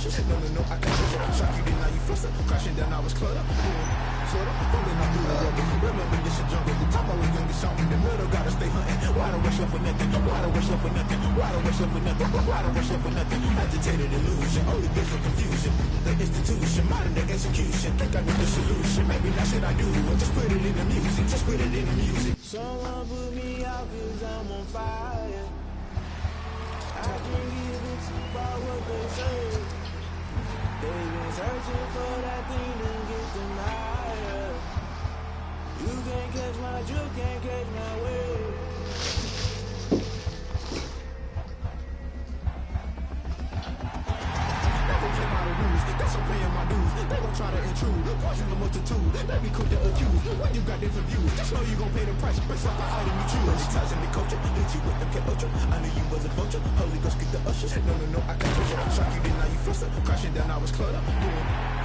ushers. No, I can't touch it. Shock you, then now you fluster. Crashing down, I was cluttered. Sorta, falling out through the rubber. Remember this a jungle. The top always gonna get something. The middle gotta stay hunting. Why don't rush up for nothing? Why don't rush up for nothing? Why don't rush up for nothing? Why don't rush up for nothing? Agitated illusion, only good for confusion. The institution, modern day execution. Think I know the solution. Maybe that's what I do. Just put it in the music. Just put it in the music. Someone put me out 'cause I'm on fire. I can't give a fuck about what they say. They've been searching for that thing to get them higher. You can't catch my drift, can't catch my wave. Never play by the rules, that's I'm paying my dues. They gon' try to intrude, poison the multitude. They be quick to accuse, when you got different views. Just know you gon' pay the price, based off the item you choose. Ties in the culture, hit you with them get ultra. I knew you was a vulture, Holy Ghost get the ushers. No, I can't touch it. Shock you, then now you fluster. Crashing down, I was cluttered.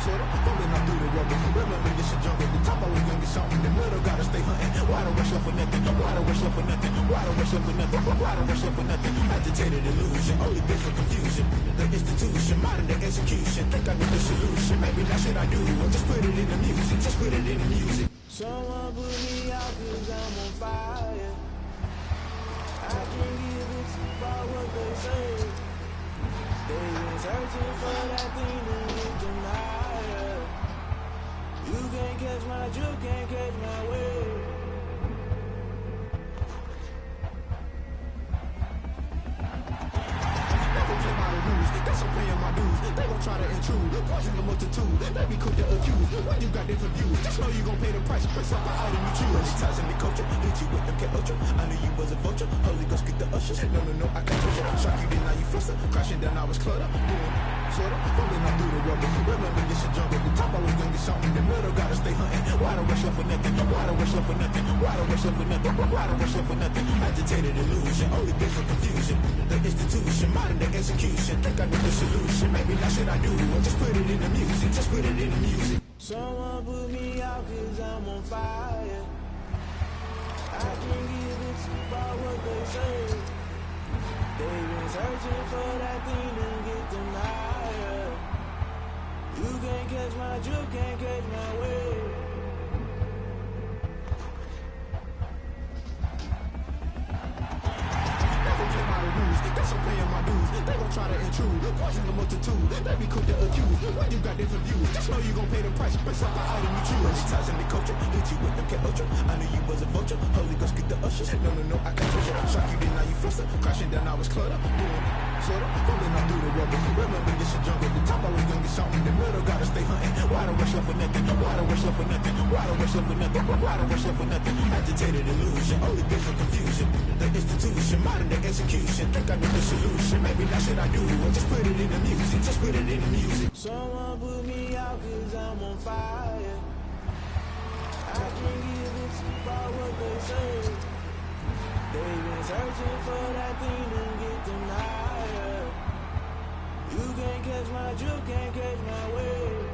Sorta, falling out through the rubber. Remember this a jungle, the top always gonna get something. The middle gotta stay hunting. Why don't rush up for nothing? Why don't rush up for nothing? Why don't rush up for nothing? Why don't rush up for nothing? Agitated illusion, only good for confusion. The institution, modern day execution. Think I know the solution. Maybe that's what I do. Just put it in the music. Just put it in the music. Someone put me out 'cause I'm on fire. I can't give a fuck about what they say. They've been searching for that thing to get them higher. You can't catch my drift, can't catch my wave. Never play by the rules, that's I'm paying my dues. They gon' try to intrude, poison the multitude. They be quick to accuse, when you got different views. Just know you gon' pay the price, based off the item you choose. Ties in the culture, hit you with them get ultra. I knew you was a vulture, Holy Ghost get the ushers. No, I can't touch it. Shock you, then now you fluster. Crashing down, I was cluttered. Sorta, falling out through the rubber. Remember this a jungle, the top always gonna get something. The middle gotta stay hunting. Why don't rush up for nothing? Why don't rush up for nothing? Why don't rush up for nothing? Why don't rush up for nothing? Agitated illusion, only good for confusion. The institution, modern day execution. Think I know the solution. Maybe that's what I do. Just put it in the music. Just put it in the music. Someone put me out 'cause I'm on fire. I can't give a fuck about what they say. They've been searching for that thing to get them higher. You can't catch my drift, can't catch my wave. Never play by the rules, that's I'm paying my dues. They gon' try to intrude, poison the multitude. They be quick to accuse, when you got different views. Just know you gon' pay the price, based off the item you choose. Ties in the culture, hit you with them get ultra. I knew you was a vulture, Holy Ghost get the ushers. No, I can't touch it. Shock you, then now you fluster. Crashing down, I was cluttered. Sorta, falling out through the rubber. Remember this a jungle, the top always gonna get something. The middle gotta stay hunting. Why don't rush up for nothing? Why don't rush up for nothing? Why don't rush up for nothing? Why don't rush up for nothing? Agitated illusion, only good for confusion. The institution, modern day execution. Think I know the solution. Maybe that's what I do. Just put it in the music. Just put it in the music. Someone put me out 'cause I'm on fire. I can't give a fuck about what they say. They've been searching for that thing to get them higher. You can't catch my drift, can't catch my wave.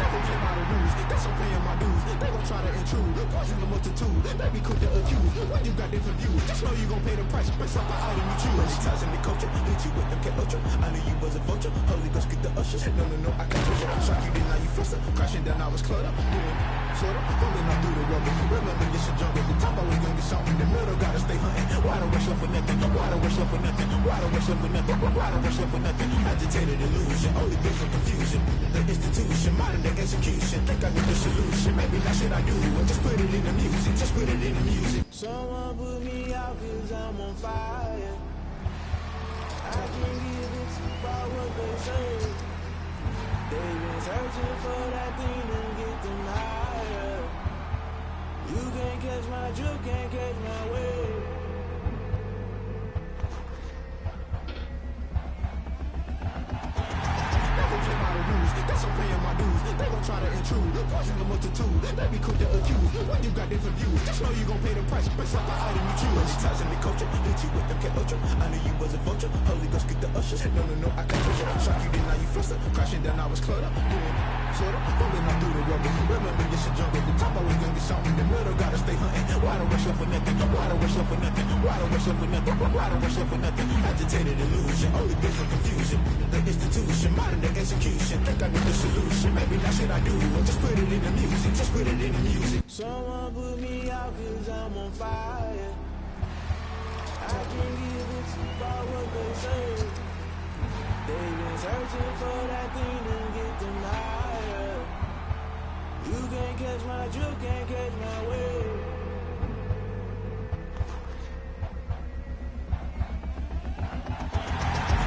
Never play by the rules, that's I'm paying my dues. They gon' try to intrude, poison the multitude. They be quick to accuse, when you got different views. Just know you gon' pay the price, based off the item you choose. Ties in the culture, hit you with them get ultra. I knew you was a vulture, Holy Ghost get the ushers. No, I can't touch it. Shock you, then now you fluster. Crashing down, I was cluttered. Sorta, falling out through the rubber. Remember this a jungle, the top always gonna get something. The middle gotta stay hunting. Why don't rush up for nothing? Why don't rush up for nothing? Why don't rush up for nothing? Why don't rush up for nothing? Agitated illusion, only good for confusion. The institution, modern day execution. Think I know the solution. Maybe that's what I do. Just put it in the music. Just put it in the music. Someone put me out 'cause I'm on fire. I can't give a fuck about what they say. They've been searching for that thing to get them higher. You can't catch my drift, can't catch my wave. Never play by the rules, that's I'm paying my dues. They gon' try to intrude, poison the multitude. They be quick to accuse, when you got different views. Just know you gon' pay the price, based off the item you choose. Ties in the culture, hit you with them get ultra. I knew you was a vulture, Holy Ghost get the ushers. ushers. No, no, no, I can't push it. Shock you, then now you fluster. Crashing down, I was cluttered. Sorta, falling out through the rubber. Remember this a jungle. The top I was gonna get something. The middle gotta stay hunting. Why don't rush up for nothing? Why don't rush up for nothing? Why don't rush up for nothing? Why don't rush up for nothing? Agitated illusion, only been for confusion. The institution, modern day execution. Think I know the solution. Maybe that's what I do. Just put it in the music. Just put it in the music. Someone put me out 'cause I'm on fire. I can't give a fuck about what they say. They've been searching for that thing to get them higher. You can't catch my drift, can't catch my wave.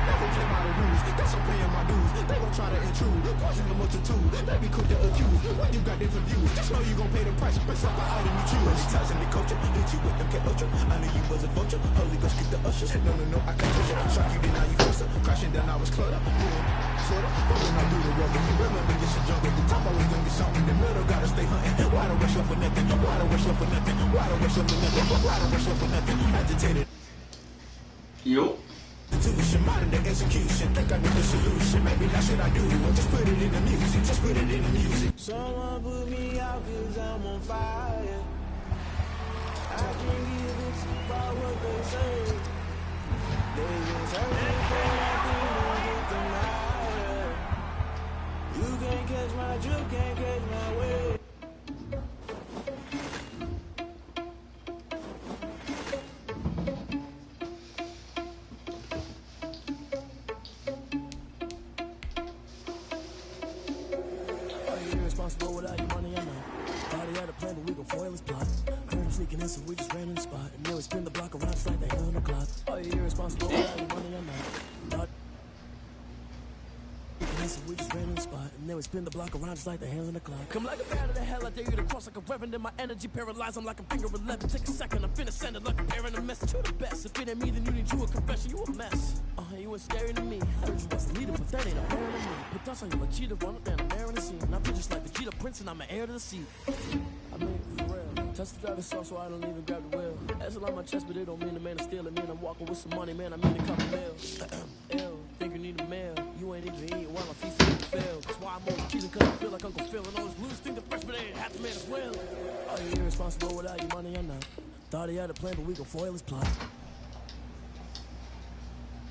Never play by the rules, guess I'm paying my dues. They gon' try to intrude, poison the multitude. They be quick to accuse, when you got different views. Just know you gon' pay the price, best up the item you choose. Many times in the culture, hit you with them ultra. I knew you was a vulture, Holy Ghost get the ushers. No, no, no, I can't push it. Shock you, then now you closer. Crashing down, I was cluttered. Sorta, falling out through the rubber. Remember this a jungle, the top always gonna get something. The middle gotta stay hunting. Why don't rush up for nothing? Why don't rush up for nothing? Why don't rush up for nothing? Why don't rush up for nothing? Agitated. Yo. Modern day execution, think I know the solution. Maybe that's what I do. Just put it in the music, just put it in the music. Someone put me out 'cause I'm on fire. I can't give a fuck about what they say. They've been searching for that thing to get them higher. You can't catch my drift, can't catch my wave. Without your money, I know. Thought he had a plan, but we gon' foil his plot. Heard him sneaking in, so we just ran in the spot. And now we spin the block around, it's like they hell on the clock. Oh, you're irresponsible without your money, I know. Thought so we just ran in the spot. And then we spin the block around, just like the hell in the clock. Come like a bat of the hell, I dare you to cross like a reverend. And my energy paralyzed, I'm like a finger 11. Take a second, I'm finna send it like a parent, a message to the best. If it ain't me, then you need you a confession, you a mess. You ain't scary to me. I heard you was a leader, but that ain't a parent to me. Put dust on you, a cheetah, run up down a bear in the scene. And I feel just like the cheetah prince, and I'm an heir to the seat. I mean, for real. Touch the driver's sauce, so I don't even grab the wheel. That's on my chest, but it don't mean the man is stealing. Man, I'm walking with some money, man, I mean a couple meals. Ew, think you need a meal. You ain't even eating while I'm feasting in the field. That's why I'm always cheating, 'cause I feel like Uncle Phil. And all those blues think the freshman ain't half the man as well. Oh, you're irresponsible without your money, I know. Thought he had a plan, but we gon' foil his plot.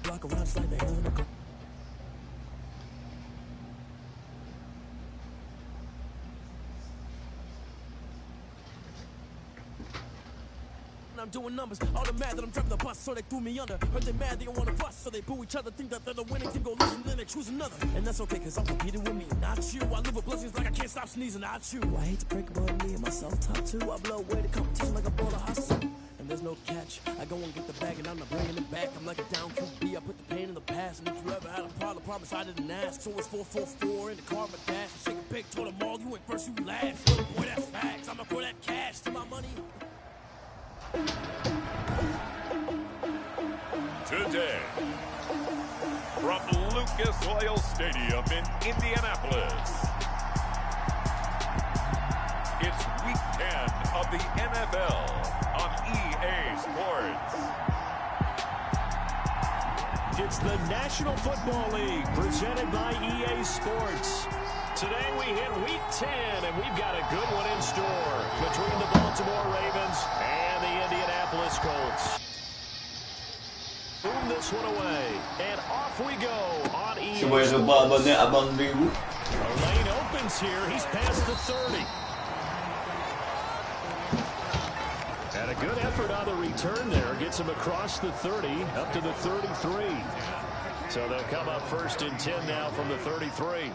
Block around, it's like the hell in the clock. I'm doing numbers, all the mad that I'm driving the bus, so they threw me under. Heard they mad, they don't wanna bust, so they boo each other, think that they're the winning team, go losing, then they choose another. And that's okay, 'cause I'm competing with me, not you. I live with blessings like I can't stop sneezing, not you. I hate to break about me and myself, top two. I blow away the competition like a ball of hustle. And there's no catch, I go and get the bag and I'm not bringing it back. I'm like a down QB, I put the pain in the past. And if you ever had a problem, promise I didn't ask. So it's 444 in the car, my dash. Shake a pig, told them all, you ain't first, you last. Boy, that's facts, I'ma pour that cash to my money. Today, from Lucas Oil Stadium in Indianapolis, it's Week 10 of the NFL on EA Sports. It's the National Football League presented by EA Sports. Today we hit Week 10, and we've got a good one in store between the Baltimore Ravens and the Indianapolis Colts. Boom this one away, and off we go on EA Sports. ABonne Vous. A lane opens here. He's past the 30. And a good effort on the return there. Gets him across the 30, up to the 33. So they'll come up first and 10 now from the 33.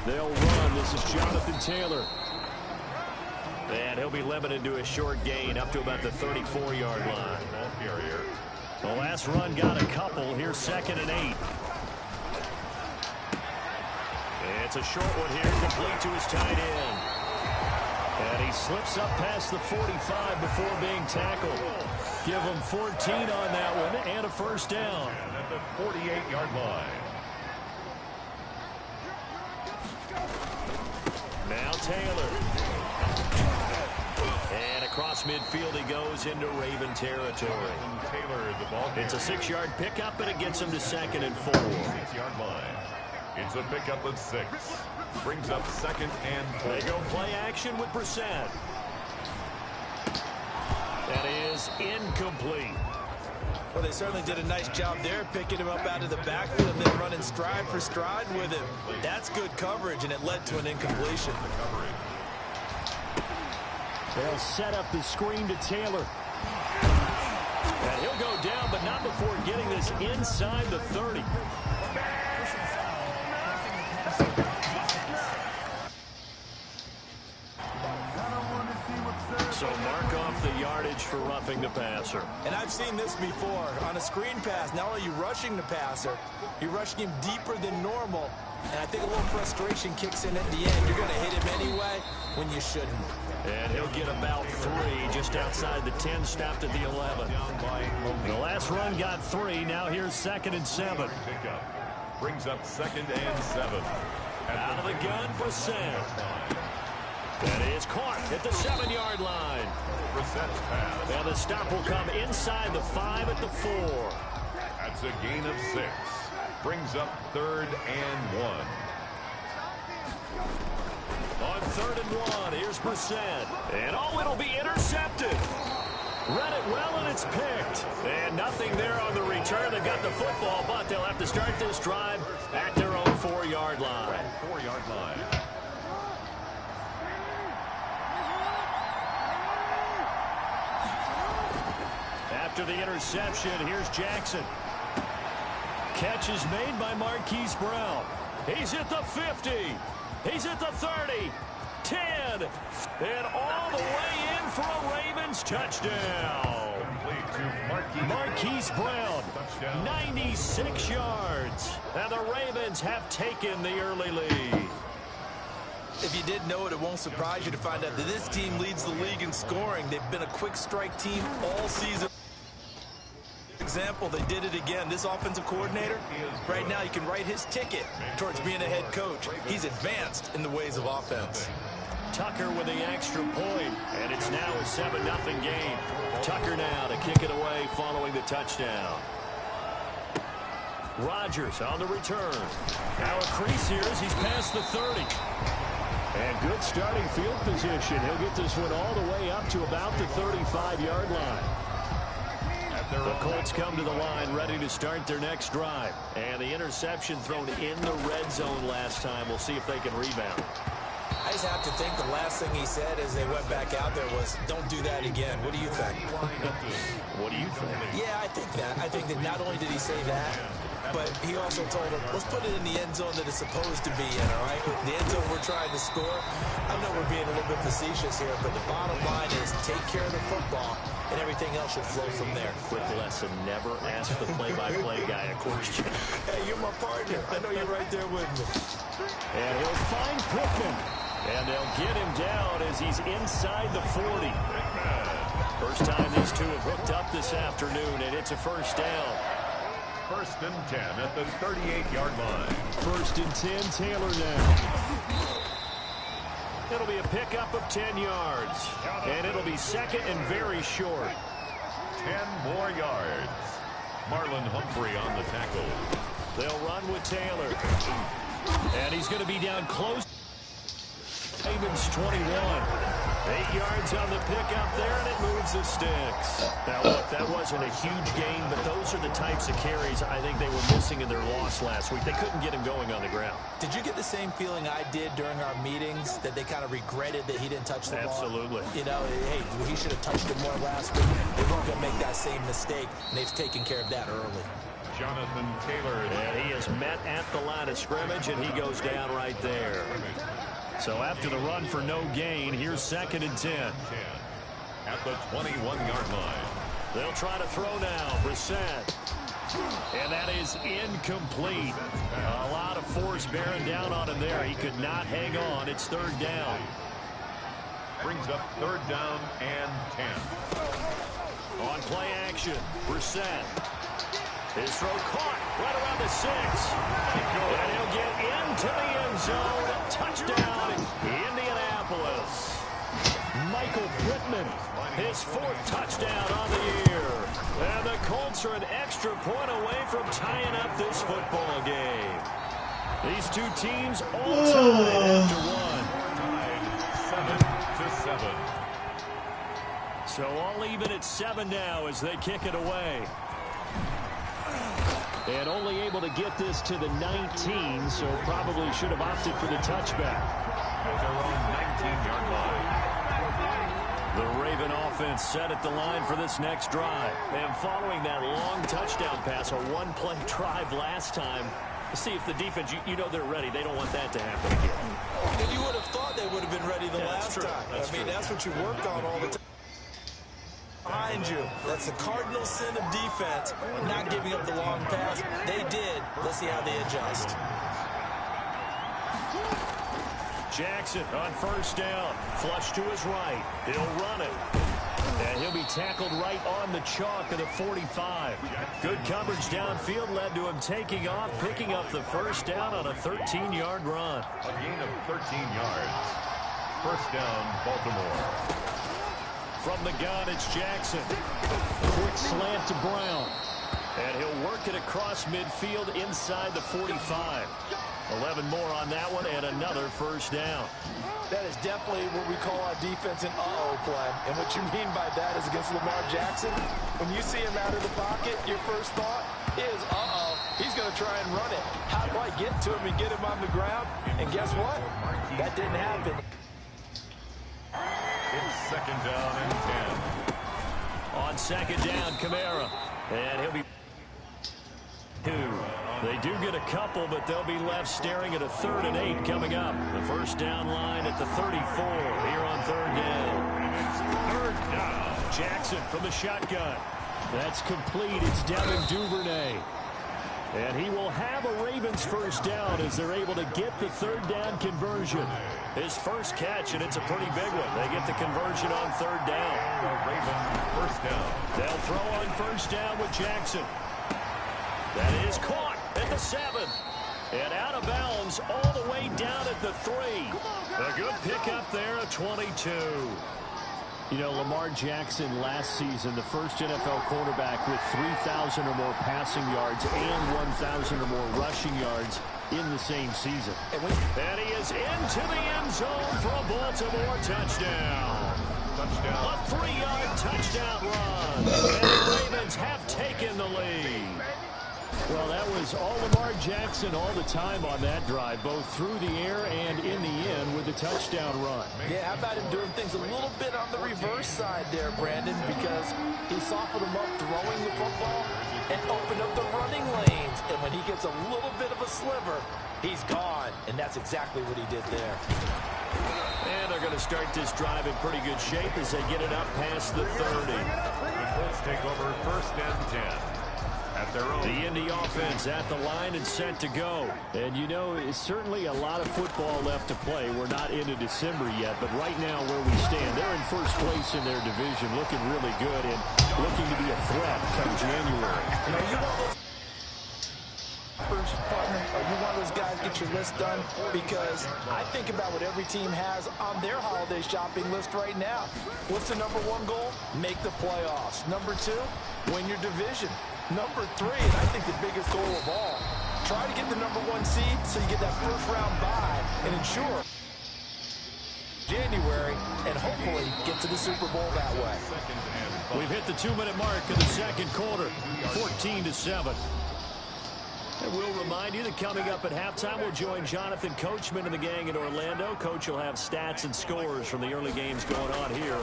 They'll run. This is Jonathan Taylor. And he'll be limited to a short gain up to about the 34-yard line. The last run got a couple. Here's 2nd and 8. It's a short one here, complete to his tight end. And he slips up past the 45 before being tackled. Give him 14 on that one and a first down. And at the 48-yard line. Now Taylor. And a across midfield he goes into Raven territory. It's a 6-yard pickup, and it gets him to 2nd and 4. 6-yard line. It's a pickup of 6. Brings up 2nd and 4. They go play action with Brissett. That is incomplete. Well, they certainly did a nice job there, picking him up out of the backfield and then running stride for stride with him. That's good coverage, and it led to an incompletion. They'll set up the screen to Taylor. And he'll go down, but not before getting this inside the 30. So mark off the yardage for roughing the passer. And I've seen this before. On a screen pass, not only are you rushing the passer, you're rushing him deeper than normal. And I think a little frustration kicks in at the end. You're going to hit him anyway when you shouldn't. And he'll get about 3 just outside the 10, stopped at the 11. The last run got 3. Now here's 2nd and 7. Brings up 2nd and 7. Out of the gun, Brissett. That is caught at the 7-yard line. Brissett's pass. And the stop will come inside the 5 at the 4. That's a gain of 6. Brings up 3rd and 1. On 3rd and 1, here's Brissett. And it'll be intercepted. Read it well, and it's picked. And nothing there on the return. They've got the football, but they'll have to start this drive at their own 4-yard line. 4-yard line. After the interception, here's Jackson. Catch is made by Marquise Brown. He's at the 50. He's at the 30. 10. And all the way in for a Ravens touchdown. Complete to Marquise Brown, 96 yards. And the Ravens have taken the early lead. If you didn't know it, it won't surprise you to find out that this team leads the league in scoring. They've been a quick strike team all season. Example, they did it again. This offensive coordinator, right now, you can write his ticket towards being a head coach. He's advanced in the ways of offense. Tucker with the extra point, and it's now a 7-0 game. Tucker now to kick it away following the touchdown. Rodgers on the return. Now a crease here as he's past the 30. And good starting field position. He'll get this one all the way up to about the 35-yard line. The Colts come to the line ready to start their next drive. And the interception thrown in the red zone last time. We'll see if they can rebound. I just have to think the last thing he said as they went back out there was, don't do that again. What do you think? What do you think? Yeah, I think that. I think that not only did he say that, but he also told him, let's put it in the end zone that it's supposed to be in, all right? The end zone we're trying to score. I know we're being a little bit facetious here, but the bottom line is take care of the football, and everything else should flow from there. Quick lesson, never ask the play-by-play guy a question. Hey, you're my partner. I know you're right there with me. And he'll find Pittman. And they'll get him down as he's inside the 40. First time these two have hooked up this afternoon, and it's a first down. 1st and 10 at the 38-yard line. 1st and 10, Taylor now. It'll be a pickup of 10 yards. And it'll be 2nd and very short. 10 more yards. Marlon Humphrey on the tackle. They'll run with Taylor. And he's going to be down close. Ravens 21. 8 yards on the pickup there, and it moves the sticks. Now, look, that wasn't a huge gain, but those are the types of carries I think they were missing in their loss last week. They couldn't get him going on the ground. Did you get the same feeling I did during our meetings, that they kind of regretted that he didn't touch the ball? Absolutely. You know, hey, he should have touched it more last week. They weren't going to make that same mistake, and they've taken care of that early. Jonathan Taylor. And he is met at the line of scrimmage, and he goes down right there. So after the run for no gain, here's 2nd and 10. At the 21-yard line. They'll try to throw now. Brissett. And that is incomplete. A lot of force bearing down on him there. He could not hang on. It's 3rd down. Brings up 3rd down and 10. On play action, Brissett. His throw caught right around the 6. And he'll get into the end zone. Touchdown, Indianapolis. Michael Pittman, his 4th touchdown on the year. And the Colts are an extra point away from tying up this football game. These two teams all tied after one. Tied 7-7. So all even at 7 now as they kick it away. And only able to get this to the 19, so probably should have opted for the touchback. At their own 19-yard line. The Raven offense set at the line for this next drive. And following that long touchdown pass, a one-play drive last time, see if the defense, you know they're ready. They don't want that to happen again. And you would have thought they would have been ready the last time. That's what you work on all the time. Behind you. That's the cardinal sin of defense, not giving up the long pass. They did. Let's see how they adjust. Jackson on 1st down. Flush to his right. He'll run it. And he'll be tackled right on the chalk of the 45. Good coverage downfield led to him taking off, picking up the 1st down on a 13-yard run. A gain of 13 yards. 1st down, Baltimore. From the gun, it's Jackson. Quick slant to Brown. And he'll work it across midfield inside the 45. 11 more on that one and another 1st down. That is definitely what we call our defense an uh-oh play. And what you mean by that is against Lamar Jackson, when you see him out of the pocket, your first thought is, uh-oh, he's going to try and run it. How do I get to him and get him on the ground? And guess what? That didn't happen. It's 2nd down and 10. On 2nd down, Gameur. And he'll be 2. They do get a couple, but they'll be left staring at a 3rd and 8 coming up. The 1st down line at the 34 here on 3rd down. 3rd down. Jackson from the shotgun. That's complete. It's Devin Duvernay. And he will have a Ravens 1st down as they're able to get the 3rd down conversion. His first catch, and it's a pretty big one. They get the conversion on 3rd down. The Ravens 1st down. They'll throw on 1st down with Jackson. That is caught at the 7. And out of bounds all the way down at the 3. A good pickup there, a 22. You know, Lamar Jackson last season, the first NFL quarterback with 3,000 or more passing yards and 1,000 or more rushing yards in the same season. And he is into the end zone for a Baltimore touchdown. A 3-yard touchdown run. And the Ravens have taken the lead. Well, that was all Lamar Jackson all the time on that drive, both through the air and in the end with the touchdown run. Yeah, how about him doing things a little bit on the reverse side there, Brandon, because he softened him up throwing the football and opened up the running lanes. And when he gets a little bit of a sliver, he's gone. And that's exactly what he did there. And they're going to start this drive in pretty good shape as they get it up past the 30. The Colts take over 1st and 10. At their own. The Indy offense at the line and set to go. And you know, it's certainly a lot of football left to play. We're not into December yet, but right now where we stand, they're in 1st place in their division, looking really good and looking to be a threat come January. You know, you want those partner, are you one of those guys get your list done? Because I think about what every team has on their holiday shopping list right now. What's the number 1 goal? Make the playoffs. Number 2, win your division. Number 3, and I think the biggest goal of all, try to get the number 1 seed so you get that 1st round bye and ensure January and hopefully get to the Super Bowl that way. We've hit the 2-minute mark of the 2nd quarter, 14-7. And we'll remind you that coming up at halftime, we'll join Jonathan Coachman and the gang in Orlando. Coach will have stats and scores from the early games going on here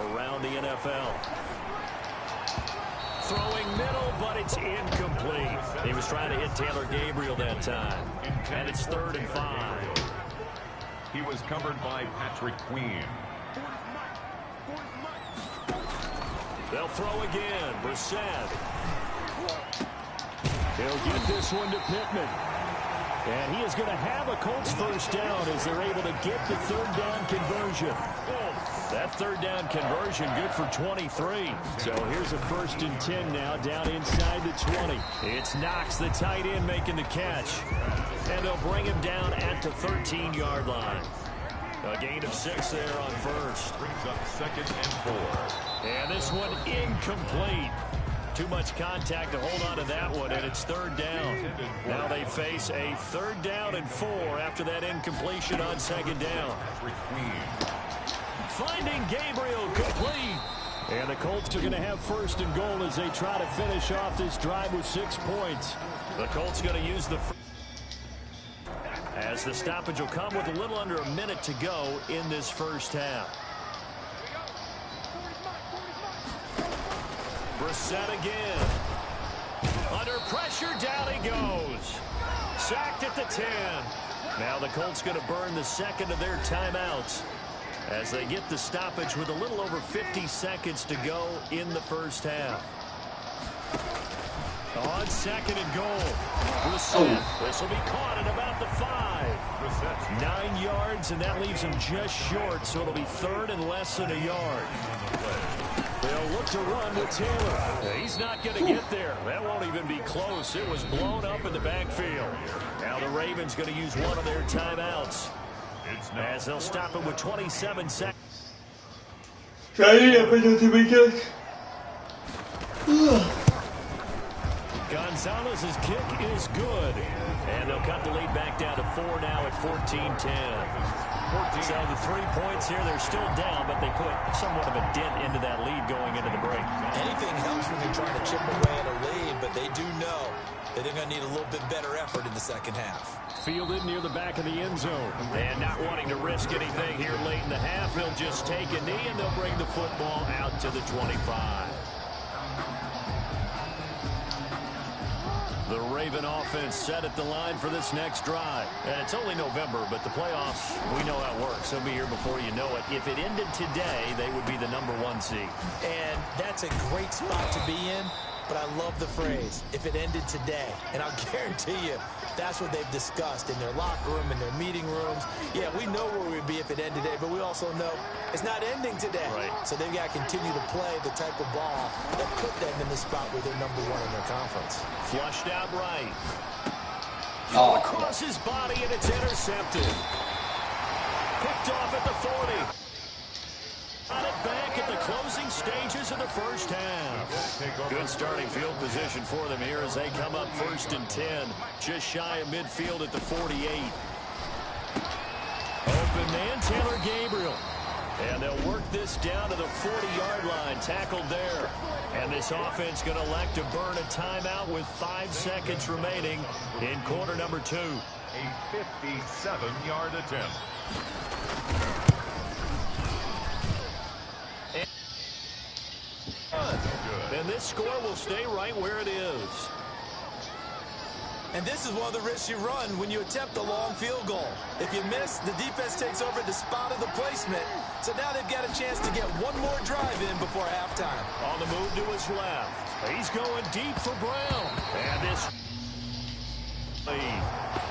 around the NFL. Throwing middle, but it's incomplete. He was trying to hit Taylor Gabriel that time. And it's 3rd and 5. He was covered by Patrick Queen. They'll throw again. Brissett. He'll get this one to Pittman. And he is going to have a Colts 1st down as they're able to get the 3rd down conversion. That 3rd down conversion good for 23. So here's a 1st and 10 now down inside the 20. It's Knox, the tight end, making the catch. And they'll bring him down at the 13-yard line. A gain of 6 there on first. Brings up 2nd and 4. And this one incomplete. Too much contact to hold on to that one, and it's 3rd down. Now they face a 3rd down and 4 after that incompletion on 2nd down. Finding Gabriel complete. And the Colts are going to have 1st and goal as they try to finish off this drive with 6 points. The Colts going to use the... As the stoppage will come with a little under a minute to go in this first half. Brissett again. Under pressure, down he goes. Sacked at the 10. Now the Colts going to burn the 2nd of their timeouts as they get the stoppage with a little over 50 seconds to go in the first half. On 2nd and goal. Brissett. This will be caught at about the 5. 9 yards, and that leaves him just short, so it'll be 3rd and less than a yard. They'll look to run with Taylor. He's not going to get there. That won't even be close. It was blown up in the backfield. Now the Ravens going to use one of their timeouts as they'll stop it with 27 seconds. Gonzalez's kick is good. And they'll cut the lead back down to 4 now at 14-10. So the 3 points here, they're still down, but they put somewhat of a dent into that lead going into the break. Anything helps when you're trying to chip away at a lead, but they do know that they're going to need a little bit better effort in the second half. Fielded near the back of the end zone. And not wanting to risk anything here late in the half, they'll just take a knee and they'll bring the football out to the 25. The Raven offense set at the line for this next drive. And it's only November, but the playoffs, we know how it works. They'll be here before you know it. If it ended today, they would be the #1 seed. And that's a great spot to be in, but I love the phrase, if it ended today. And I'll guarantee you, that's what they've discussed in their locker room, in their meeting rooms. Yeah, we know where we'd be if it ended today, but we also know it's not ending today. Right. So they've got to continue to play the type of ball that put them in the spot where they're #1 in their conference. Flushed out right. Oh. Across his body, and it's intercepted. Picked off at the 40. Got it back at the closing stages of the first half. Good starting field position for them here as they come up 1st and 10. Just shy of midfield at the 48. Open man, Taylor Gabriel. And they'll work this down to the 40-yard line. Tackled there. And this offense going to elect to burn a timeout with 5 seconds remaining in quarter number 2. A 57-yard attempt. And this score will stay right where it is. And this is one of the risks you run when you attempt a long field goal. If you miss, the defense takes over the spot of the placement. So now they've got a chance to get one more drive in before halftime. On the move to his left. He's going deep for Brown. And this lead.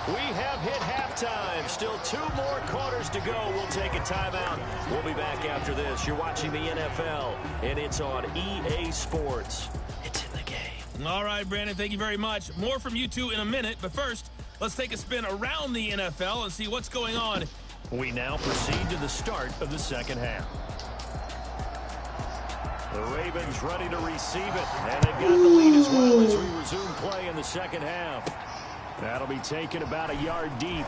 We have hit halftime. Still 2 more quarters to go. We'll take a timeout. We'll be back after this. You're watching the NFL, and it's on EA Sports. It's in the game. All right, Brandon, thank you very much. More from you two in a minute, but first, let's take a spin around the NFL and see what's going on. We now proceed to the start of the second half. The Ravens ready to receive it, and they've got the lead as well as we resume play in the second half. That'll be taken about a yard deep.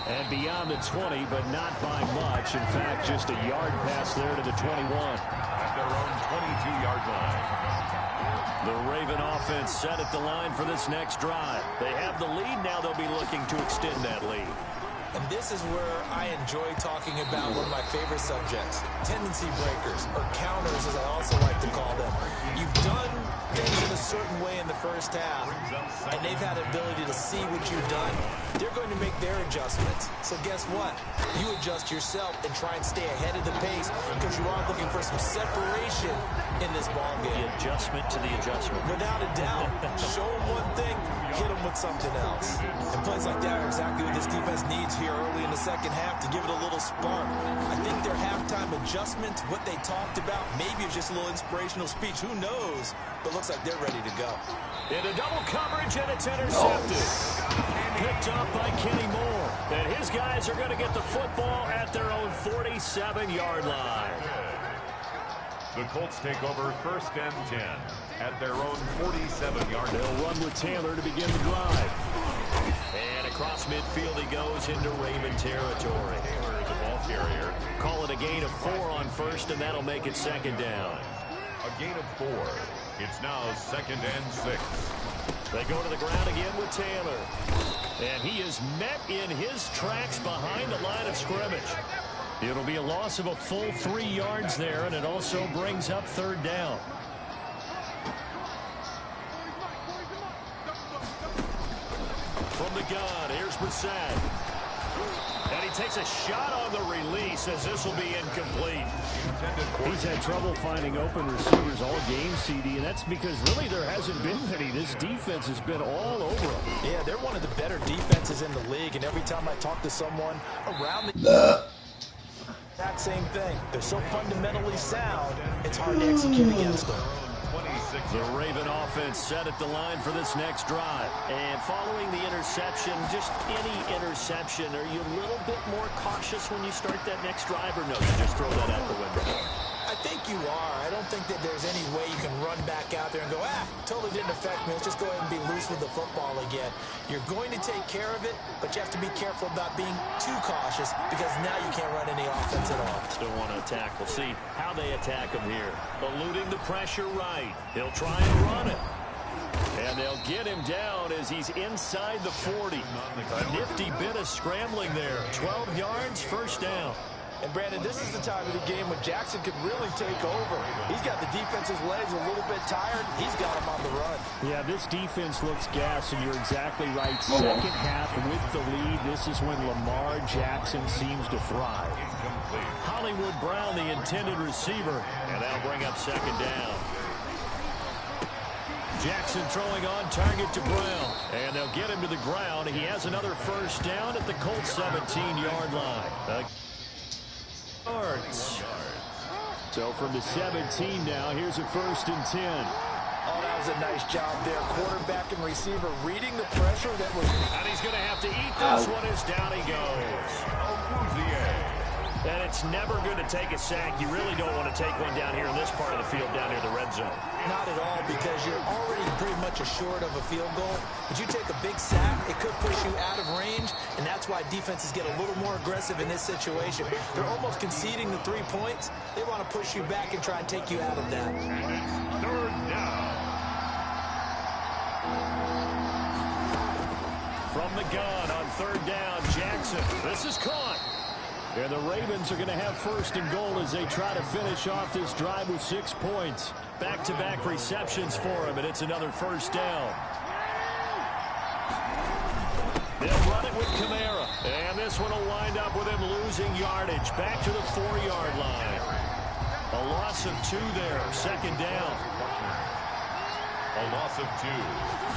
And beyond the 20, but not by much. In fact, just a yard pass there to the 21. At their own 22-yard line. The Raven offense set at the line for this next drive. They have the lead. Now they'll be looking to extend that lead. And this is where I enjoy talking about one of my favorite subjects, tendency breakers, or counters as I also like to call them. You've done things in a certain way in the first half, and they've had the ability to see what you've done. They're going to make their adjustments. So guess what? You adjust yourself and try and stay ahead of the pace because you are looking for some separation in this ball game. The adjustment to the adjustment. Without a doubt. Show them one thing, hit them with something else. And plays like that are exactly what this defense needs here early in the second half to give it a little spark. I think their halftime adjustments, what they talked about, maybe it's just a little inspirational speech. Who knows? But looks like they're ready to go. Into double coverage, and it's intercepted. Picked up by Kenny Moore. And his guys are going to get the football at their own 47-yard line. The Colts take over 1st and 10 at their own 47-yard line. They'll run with Taylor to begin the drive. And across midfield he goes into Raven territory. Taylor, the ball carrier. Call it a gain of 4 on 1st, and that'll make it 2nd down. A gain of 4. It's now 2nd and 6. They go to the ground again with Taylor. And he is met in his tracks behind the line of scrimmage. It'll be a loss of a full 3 yards there, and it also brings up 3rd down. From the gun, here's Brissett. And he takes a shot on the release as this will be incomplete. He's had trouble finding open receivers all game, CD, and that's because really there hasn't been any. This defense has been all over him. Yeah, they're one of the better defenses in the league, and every time I talk to someone around the that same thing. They're so fundamentally sound, it's hard to execute against them. The Raven offense set at the line for this next drive. And following the interception, just any interception, are you a little bit more cautious when you start that next drive, or no, you just throw that out the window? I think you are. I don't think that there's any way you can run back out there and go, totally didn't affect me. Let's just go ahead and be loose with the football again. You're going to take care of it, but you have to be careful about being too cautious because now you can't run any offense at all. Still want to attack. We'll see how they attack him here. Eluding the pressure right. He'll try and run it. And they'll get him down as he's inside the 40. A nifty bit of scrambling there. 12 yards, 1st down. And, Brandon, this is the time of the game when Jackson could really take over. He's got the defense's legs a little bit tired. He's got him on the run. Yeah, this defense looks gassed, and you're exactly right. Second half with the lead, this is when Lamar Jackson seems to thrive. Hollywood Brown, the intended receiver, and that'll bring up 2nd down. Jackson throwing on target to Brown, and they'll get him to the ground. He has another 1st down at the Colts 17-yard line. So from the 17 now, here's a 1st and 10. Oh, that was a nice job there. Quarterback and receiver reading the pressure that was... And he's going to have to eat this one as down he goes. And it's never good to take a sack. You really don't want to take one down here in this part of the field, down near the red zone. Not at all, because you're already pretty much assured of a field goal. But you take a big sack, it could push you out of range, and that's why defenses get a little more aggressive in this situation. They're almost conceding the 3 points. They want to push you back and try and take you out of that. 3rd down. From the gun on 3rd down, Jackson. This is caught. And the Ravens are going to have 1st and goal as they try to finish off this drive with 6 points. Back-to-back receptions for him, and it's another 1st down. They'll run it with Gameur. And this one will wind up with him losing yardage. Back to the 4-yard line. A loss of 2 there. 2nd down. A loss of 2.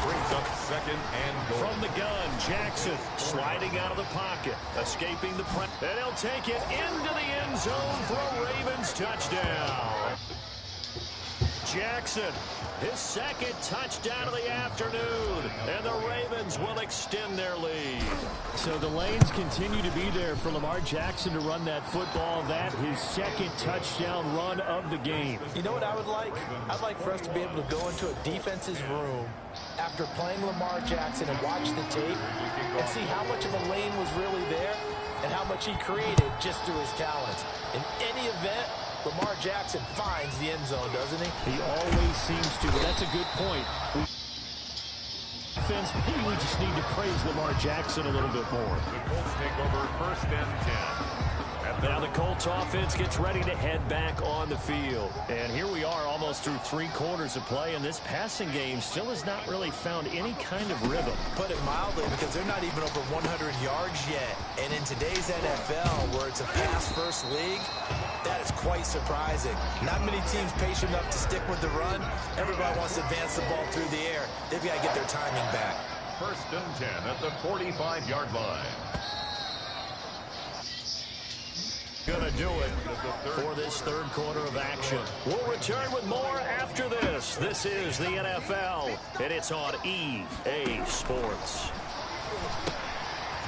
Brings up 2nd and goal. From the gun, Jackson sliding out of the pocket, escaping the press. And he'll take it into the end zone for a Ravens touchdown. Jackson, his 2nd touchdown of the afternoon. And the Ravens will extend their lead. So the lanes continue to be there for Lamar Jackson to run that football. That his 2nd touchdown run of the game. You know what I would like? I'd like for us to be able to go into a defense's room after playing Lamar Jackson and watch the tape and see how much of a lane was really there and how much he created just through his talents. In any event, Lamar Jackson finds the end zone, doesn't he? He always seems to, but that's a good point. Maybe we just need to praise Lamar Jackson a little bit more. The Colts take over 1st and 10. Now the Colts offense gets ready to head back on the field. And here we are almost through 3 quarters of play, and this passing game still has not really found any kind of rhythm. Put it mildly, because they're not even over 100 yards yet. And in today's NFL, where it's a pass-first league, that is quite surprising. Not many teams patient enough to stick with the run. Everybody wants to advance the ball through the air. They've got to get their timing back. 1st and 10 at the 45-yard line. Gonna do it for this 3rd quarter of action. We'll return with more after this. This is the NFL, and it's on EA Sports.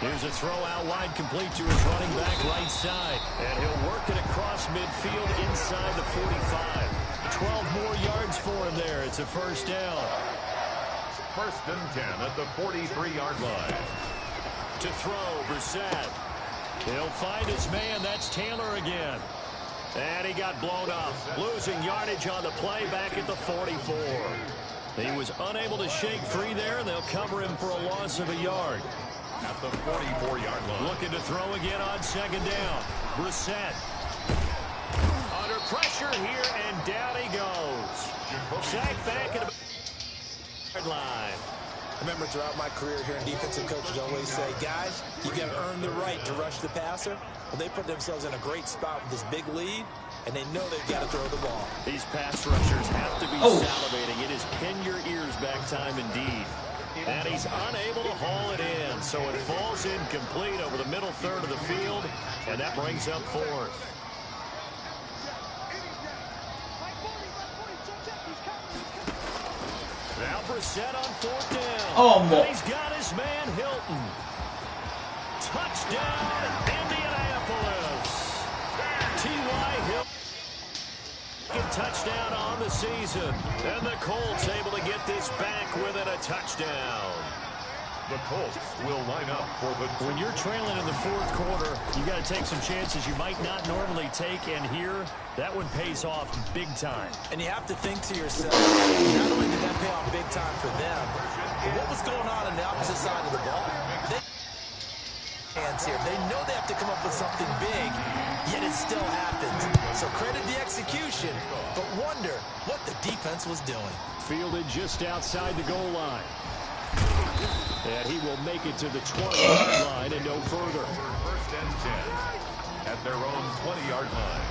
Here's a throw out wide, complete to his running back right side. And he'll work it across midfield inside the 45. 12 more yards for him there. It's a first down. First and 10 at the 43-yard line. To throw, Brissett. He'll find his man. That's Taylor again. And he got blown up. Losing yardage on the play back at the 44. He was unable to shake free there, and they'll cover him for a loss of a yard. At the 44-yard line. Looking to throw again on second down. Brissett. Under pressure here, and down he goes. Sacked back at the line. I remember throughout my career here in defensive coaches always say, guys, you got to earn the right to rush the passer. Well, they put themselves in a great spot with this big lead, and they know they've got to throw the ball. These pass rushers have to be salivating. It is pin your ears back time indeed. And he's unable to haul it in, so it falls incomplete over the middle third of the field, and that brings up fourth. Now Brissett on fourth down. And he's got his man Hilton. Touchdown, Indianapolis. T.Y. Hilton. Touchdown on the season. And the Colts able to get this back within a touchdown. The Colts will line up for the... When you're trailing in the fourth quarter, you got to take some chances you might not normally take, and here, that one pays off big time. And you have to think to yourself, not only did that pay off big time for them, but what was going on the opposite side of the ball? They know they have to come up with something big, yet it still happens. So credit the execution, but wonder what the defense was doing. Fielded just outside the goal line. And he will make it to the 20-yard line and no further. First and 10 at their own 20-yard line.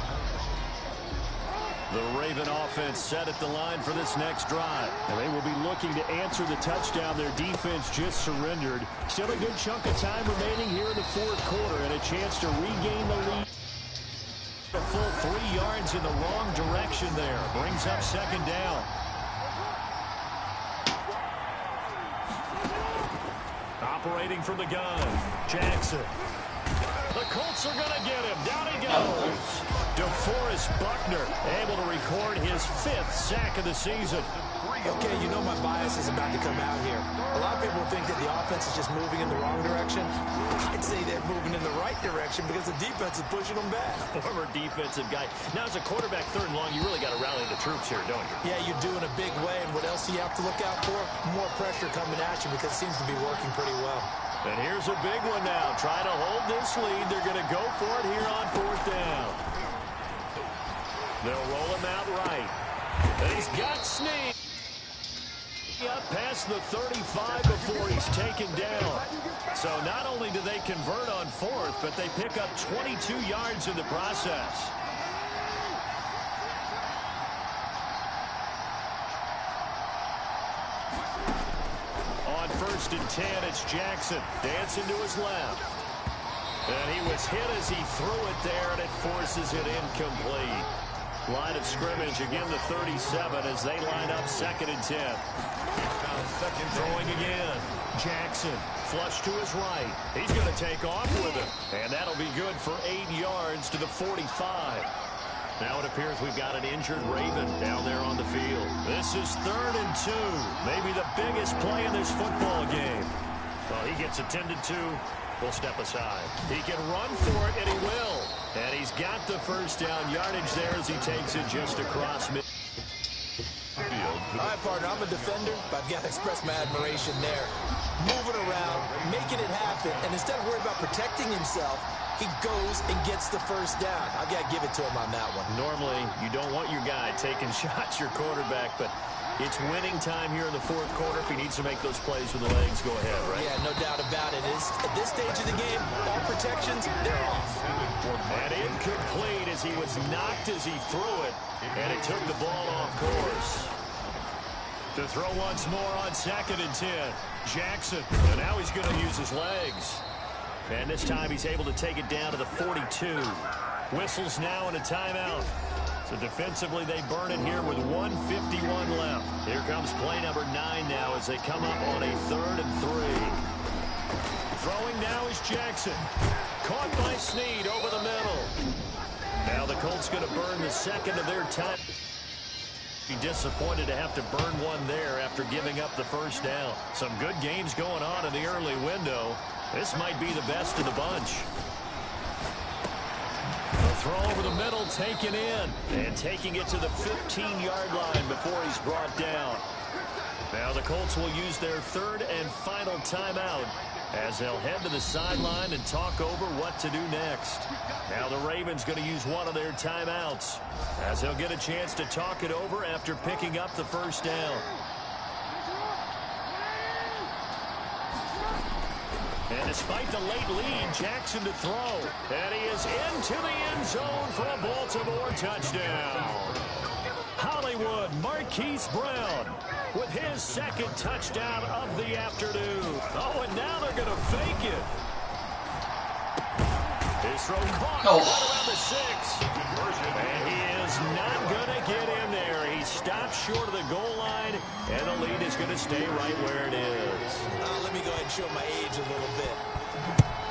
The Raven offense set at the line for this next drive. And they will be looking to answer the touchdown their defense just surrendered. Still a good chunk of time remaining here in the fourth quarter and a chance to regain the lead. A full 3 yards in the wrong direction there. Brings up second down. Operating from the gun, Jackson. The Colts are going to get him. Down he goes. DeForest Buckner able to record his 5th sack of the season. Okay, you know my bias is about to come out here. A lot of people think that the offense is just moving in the wrong direction. I'd say they're moving in the right direction because the defense is pushing them back. Former defensive guy. Now, as a quarterback, third and long, you really got to rally the troops here, don't you? Yeah, you do in a big way. And what else do you have to look out for? More pressure coming at you because it seems to be working pretty well. And here's a big one now. Trying to hold this lead. They're going to go for it here on fourth down. They'll roll him out right. And he's got Snead. Up past the 35 before he's taken down. So not only do they convert on fourth, but they pick up 22 yards in the process. On first and 10, it's Jackson dancing to his left. And he was hit as he threw it there, and it forces it incomplete. Line of scrimmage, again the 37 as they line up second and 10. Second throwing again. Jackson, flush to his right. He's going to take off with it. And that'll be good for 8 yards to the 45. Now it appears we've got an injured Raven down there on the field. This is 3rd and 2. Maybe the biggest play in this football game. Well, he gets attended to. We'll step aside. He can run for it, and he will. And he's got the first down yardage there as he takes it just across mid. All right, partner, I'm a defender, but I've got to express my admiration there. Moving around, making it happen, and instead of worrying about protecting himself, he goes and gets the first down. I've got to give it to him on that one. Normally, you don't want your guy taking shots, your quarterback, but it's winning time here in the fourth quarter. If he needs to make those plays with the legs, go ahead, right? Yeah, no doubt about it. At this stage of the game, all protections, they're off. And incomplete as he was knocked as he threw it, and it took the ball off course. To throw once more on second and 10. Jackson, and now he's going to use his legs. And this time he's able to take it down to the 42. Whistles now and a timeout. So defensively they burn it here with 1:51 left. Here comes play number 9 now as they come up on a 3rd and 3. Throwing now is Jackson. Caught by Snead over the middle. Now the Colts going to burn the second of their time. Be disappointed to have to burn one there after giving up the first down. Some good games going on in the early window. This might be the best of the bunch. The throw over the middle, taken in, and taking it to the 15-yard line before he's brought down. Now the Colts will use their third and final timeout as they'll head to the sideline and talk over what to do next. Now the Ravens going to use one of their timeouts as they'll get a chance to talk it over after picking up the first down. And despite the late lead, Jackson to throw. And he is into the end zone for a Baltimore touchdown. Hollywood Marquise Brown with his second touchdown of the afternoon. Oh, and now they're going to fake it. His throw caught around the 6. And he is not going to get in there. He stops short of the goal line, and the lead is going to stay right where it is. Let me go ahead and show my age a little bit.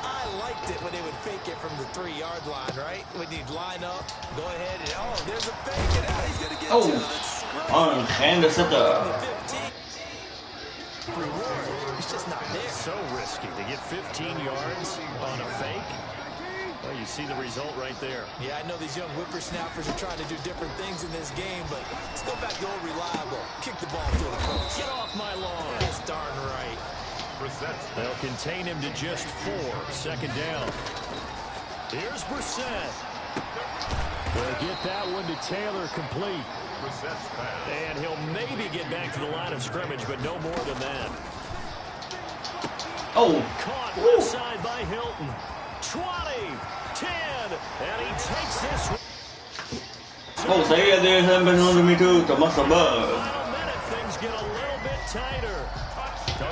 I liked it when they would fake it from the 3-yard line, right? When you'd line up, go ahead, and there's a fake, and now he's going to get to it. And set up. Reward, it's just not there. So risky to get 15 yards on a fake. Well, you see the result right there. Yeah, I know these young whippersnappers are trying to do different things in this game, but let's go back to old reliable. Kick the ball through the post. Get off my lawn. That's darn right. They'll contain him to just 4. Second down. Here's Brissett. They'll get that one to Taylor complete. And he'll maybe get back to the line of scrimmage, but no more than that. Caught left side by Hilton. 20, 10, and he takes this one. Saya ada sampai 100 meter termas sabar. Final minute, things get a little bit tighter.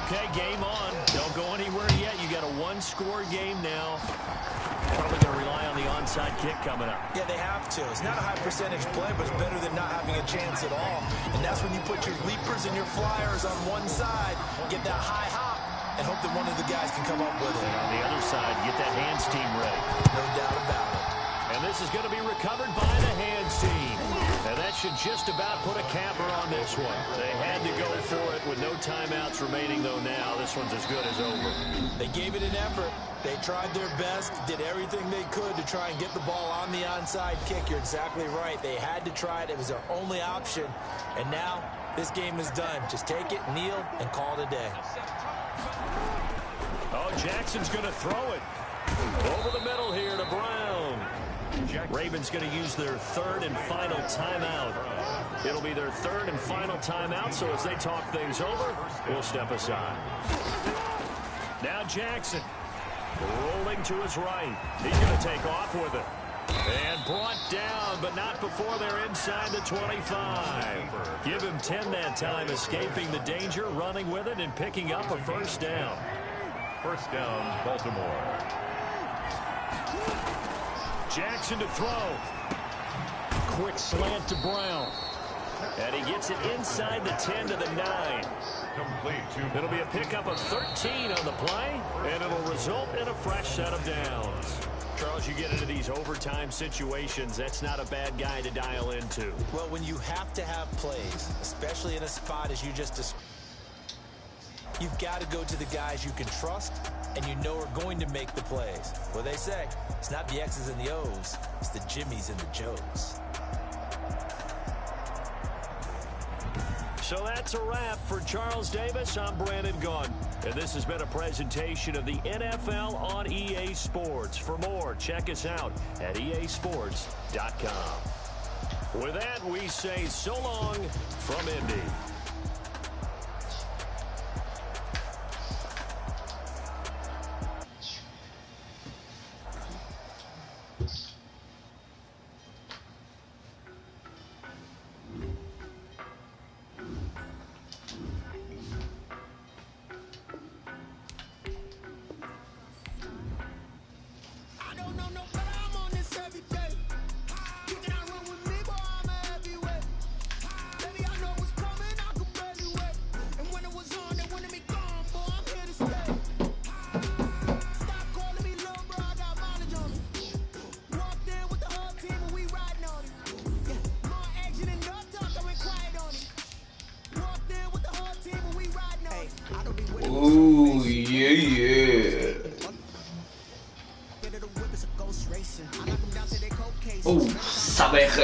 Okay, game on. Don't go anywhere yet. You got a 1-score game now. Probably going to rely on the onside kick coming up. Yeah, they have to. It's not a high percentage play, but it's better than not having a chance at all. And that's when you put your leapers and your flyers on one side, get that high hop, and hope that one of the guys can come up with it. And on the other side, get that hands team ready. No doubt about it. And this is going to be recovered by the hands team. And that should just about put a capper on this one. They had to go for it with no timeouts remaining, though now this one's as good as over. They gave it an effort. They tried their best, did everything they could to try and get the ball on the onside kick. You're exactly right. They had to try it. It was their only option. And now this game is done. Just take it, kneel, and call it a day. Oh, Jackson's going to throw it. Over the middle here to Brown. Ravens going to use their third and final timeout. It'll be their third and final timeout, so as they talk things over, we'll step aside. Now Jackson rolling to his right. He's going to take off with it. And brought down, but not before they're inside the 25. Give him 10 that time, escaping the danger, running with it, and picking up a first down. First down, Baltimore. Jackson to throw. Quick slant to Brown. And he gets it inside the 10 to the 9. Complete. It'll be a pickup of 13 on the play, and it'll result in a fresh set of downs. Charles, you get into these overtime situations, that's not a bad guy to dial into. Well, when you have to have plays, especially in a spot as you just described, you've got to go to the guys you can trust and you know are going to make the plays. What they say, it's not the X's and the O's, it's the Jimmys and the Joes. So that's a wrap for Charles Davis. I'm Brandon Gunn. And this has been a presentation of the NFL on EA Sports. For more, check us out at easports.com. With that, we say so long from Indy.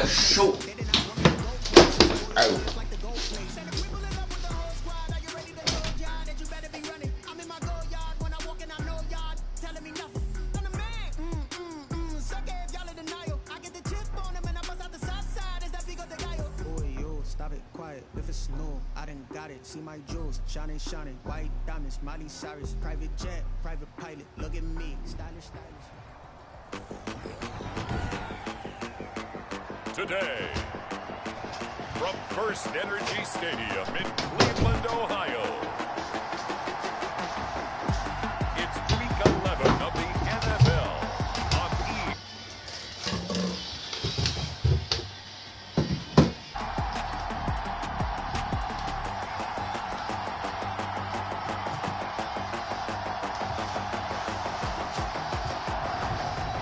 chaud. Oh. If it's new, I done got it. See my jewels, shining, shining. White diamonds, Miley Cyrus. Private jet, private pilot. Look at me, stylish, stylish. Today, from First Energy Stadium in Cleveland, Ohio, it's Week 11 of the NFL on E!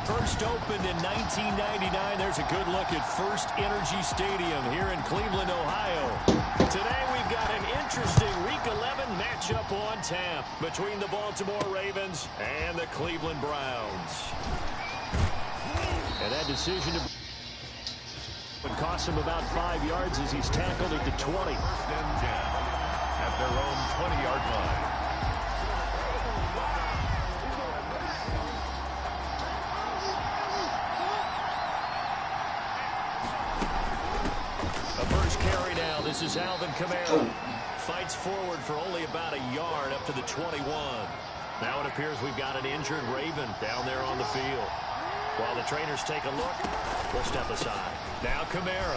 First opened in 1999. There's a good look at First Energy Stadium here in Cleveland, Ohio. Today we've got an interesting Week 11 matchup on tap between the Baltimore Ravens and the Cleveland Browns. And that decision would cost him about 5 yards as he's tackled at the 20. First and 10 at their own 20-yard line. This is Alvin Gameur. Fights forward for only about a yard up to the 21. Now it appears we've got an injured Raven down there on the field. While the trainers take a look, we'll step aside. Now Gameur.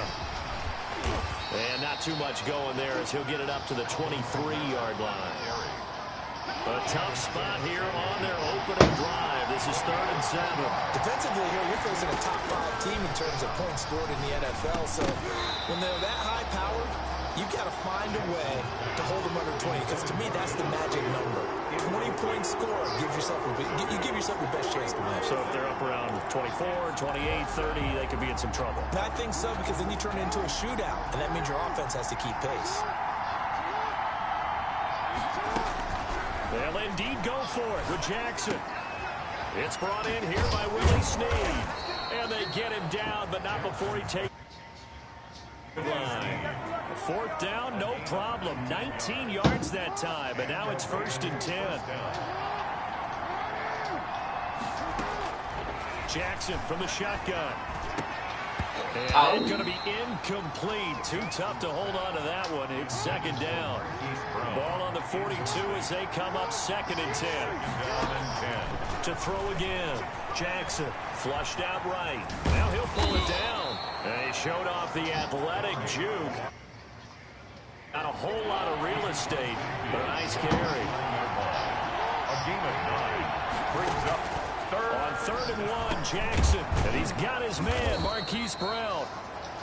And not too much going there as he'll get it up to the 23-yard line. A tough spot here on their opening drive. This is 3rd and 7. Defensively here, you're facing a top 5 team in terms of points scored in the NFL. So when they're that high powered, you've got to find a way to hold them under 20. Because to me, that's the magic number. 20-point score gives yourself you give yourself your best chance to win. So if they're up around 24, 28, 30, they could be in some trouble. And I think so, because then you turn it into a shootout, and that means your offense has to keep pace. They'll indeed go for it with Jackson. It's brought in here by Willie Snead. And they get him down, but not before he takes the line. 4th down, no problem. 19 yards that time, but now it's 1st and 10. Jackson from the shotgun. And it's going to be incomplete. Too tough to hold on to that one. It's 2nd down. Ball on the 42 as they come up 2nd and 10. To throw again. Jackson flushed out right. Now he'll pull it down. And he showed off the athletic juke. Got a whole lot of real estate. But a nice carry. A game of 9 brings up 3rd. On 3rd and 1, Jackson. And he's got his man, Marquise Brown.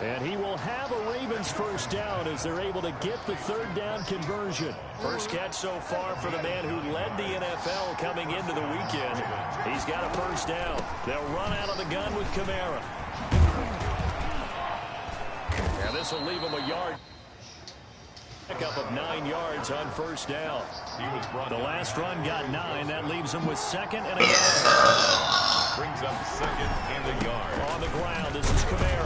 And he will have a Ravens 1st down as they're able to get the 3rd down conversion. First catch so far for the man who led the NFL coming into the weekend. He's got a 1st down. They'll run out of the gun with Gameur. And this will leave him a yard. Pickup of 9 yards on 1st down. The last run got 9. That leaves him with 2nd and a yard. Brings up 2nd and a yard. On the ground, this is Gameur.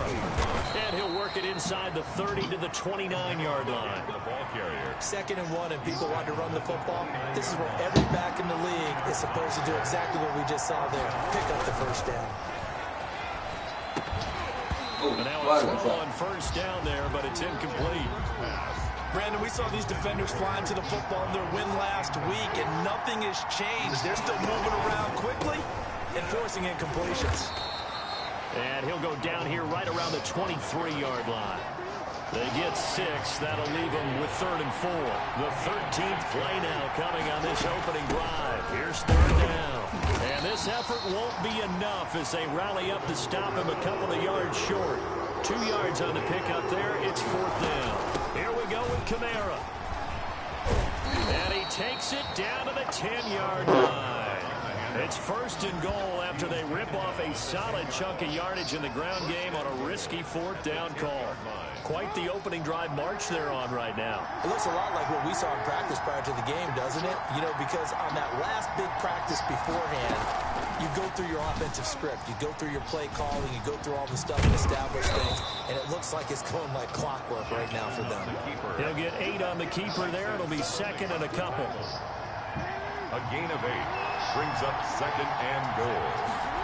And he'll work it inside the 30 to the 29-yard line. The ball carrier. 2nd and 1, and people want to run the football. This is where every back in the league is supposed to do exactly what we just saw there. Pick up the 1st down. And now a throw on 1st down there, but it's incomplete. Brandon, we saw these defenders flying to the football in their win last week, and nothing has changed. They're still moving around quickly and forcing incompletions. And he'll go down here right around the 23-yard line. They get 6. That'll leave them with 3rd and 4. The 13th play now coming on this opening drive. Here's 3rd down. And this effort won't be enough as they rally up to stop him a couple of yards short. 2 yards on the pickup there. It's 4th down. Here we go with Gameur. And he takes it down to the 10-yard line. It's 1st and goal after they rip off a solid chunk of yardage in the ground game on a risky 4th down call. quite the opening drive march they're on right now. It looks a lot like what we saw in practice prior to the game, doesn't it? You know, because on that last big practice beforehand, you go through your offensive script. You go through your play calling. You go through all the stuff and establish things. And it looks like it's going like clockwork right now for them. He'll get 8 on the keeper there. It'll be second and a couple. A gain of 8 brings up second and goal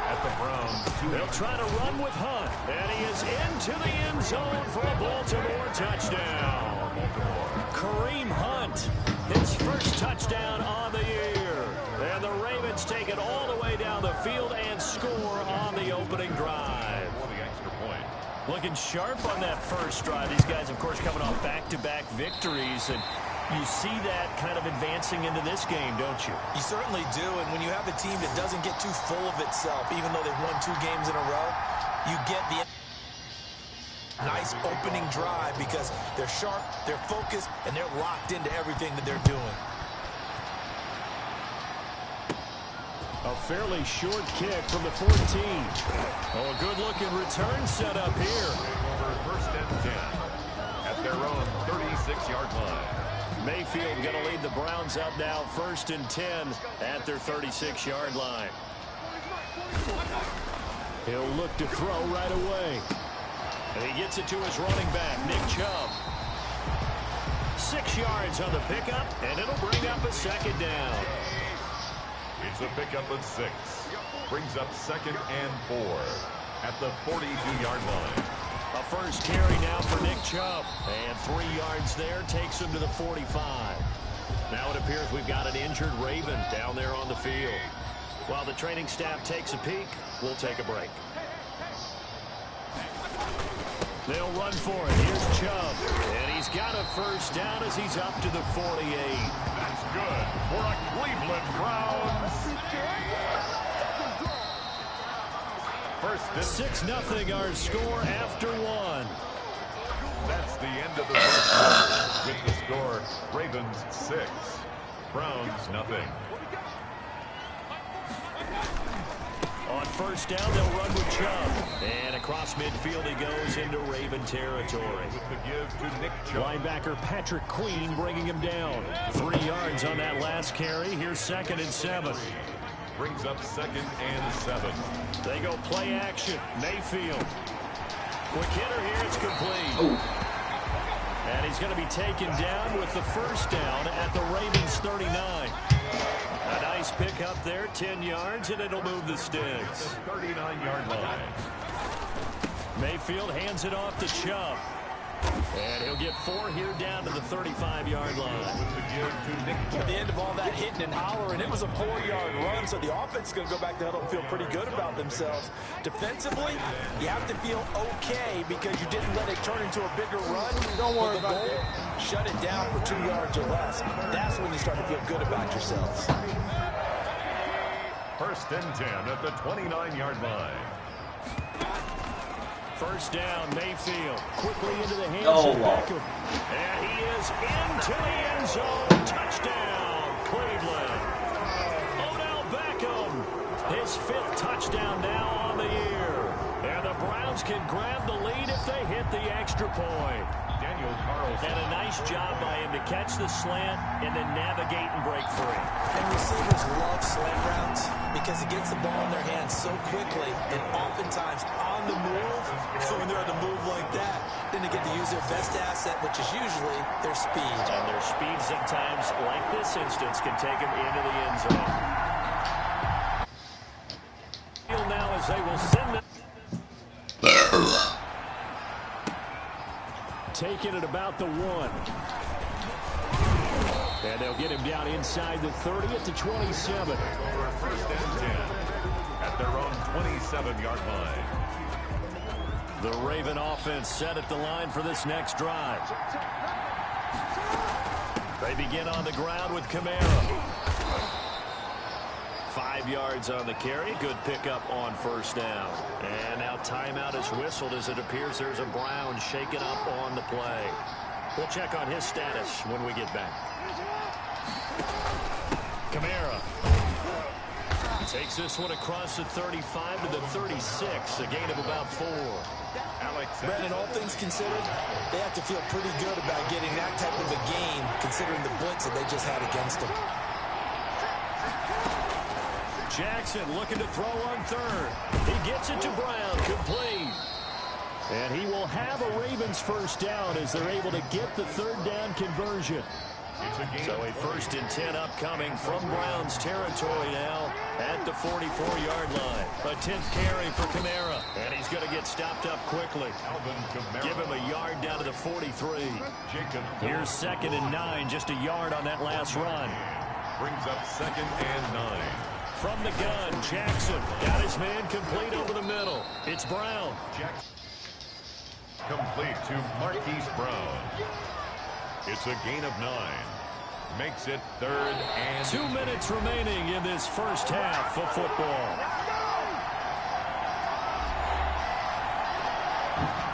at the Browns. They'll try to run with Hunt. And he is into the end zone for a Baltimore touchdown. Kareem Hunt, his first touchdown on the year. And the Ravens take it all the way down the field and score on the opening drive. Looking sharp on that first drive. These guys, of course, coming off back-to-back victories. And you see that kind of advancing into this game, don't you? You certainly do. And when you have a team that doesn't get too full of itself, even though they've won 2 games in a row, you get the nice opening drive because they're sharp, they're focused, and they're locked into everything that they're doing. A fairly short kick from the 14. Oh, a good-looking return set up here. Over first and 10 at their own 36-yard line. Mayfield going to lead the Browns up now, first and 10 at their 36-yard line. He'll look to throw right away. And he gets it to his running back, Nick Chubb. 6 yards on the pickup, and it'll bring up a second down. It's a pickup of 6. Brings up second and 4 at the 42-yard line. A first carry now for Nick Chubb. And 3 yards there takes him to the 45. Now it appears we've got an injured Raven down there on the field. While the training staff takes a peek, we'll take a break. They'll run for it. Here's Chubb. And he's got a first down as he's up to the 48. That's good for a Cleveland Browns. First and 6-0 our score after 1. That's the end of the first quarter. With the score, Ravens 6, Browns nothing. On first down, they'll run with Chubb. And across midfield he goes into Raven territory. With the give to Nick Chubb. Linebacker Patrick Queen bringing him down. 3 yards on that last carry. Here's second and 7. Brings up second and 7. They go play action. Mayfield. Quick hitter here. It's complete. Oh. And he's going to be taken down with the first down at the Ravens 39. A nice pickup there, 10 yards, and it'll move the sticks. 39-yard line. Mayfield hands it off to Chubb. And he'll get 4 here down to the 35-yard line. With the give to Nick Chubb. At the end of all that hitting and hollering, it was a 4-yard run, so the offense is going to go back to huddle and feel pretty good about themselves. Defensively, you have to feel okay because you didn't let it turn into a bigger run. Don't worry about it. Shut it down for 2 yards or less. That's when you start to feel good about yourselves. First and 10 at the 29-yard line. First down, Mayfield. Quickly into the hands of Beckham. And he is into the end zone. Touchdown, Cleveland. Odell Beckham. His 5th touchdown now on the year. And the Browns can grab the lead if they hit the extra point. Daniel Carlson. And a nice job by him to catch the slant and then navigate and break free. And receivers love slant routes because it gets the ball in their hands so quickly and oftentimes on the move. So when they're on the move like that, then they get to use their best asset, which is usually their speed. And their speed sometimes, like this instance, can take them into the end zone. Now as they will send them. Taking it about the 1. And they'll get him down inside the 30 at the 27. First and 10 at their own 27-yard line. The Raven offense set at the line for this next drive. They begin on the ground with Gameur. 5 yards on the carry. Good pickup on first down. And now timeout is whistled as it appears there's a Brown shaken up on the play. We'll check on his status when we get back. Gameur Takes this one across the 35 to the 36, a gain of about 4. Brandon, all things considered, they have to feel pretty good about getting that type of a gain, considering the blitz that they just had against them. Jackson looking to throw on third. He gets it to Brown, complete. And he will have a Ravens first down as they're able to get the third down conversion. So a 1st and 10 upcoming from Brown's territory now at the 44-yard line. A 10th carry for Gameur. And he's going to get stopped up quickly. Give him a yard down to the 43. Here's 2nd and 9, just a yard on that last run. Brings up 2nd and 9. From the gun, Jackson got his man complete over the middle. It's Brown. Jackson complete to Marquise Brown. It's a gain of 9. Makes it 3rd and 2 minutes remaining in this first half of football.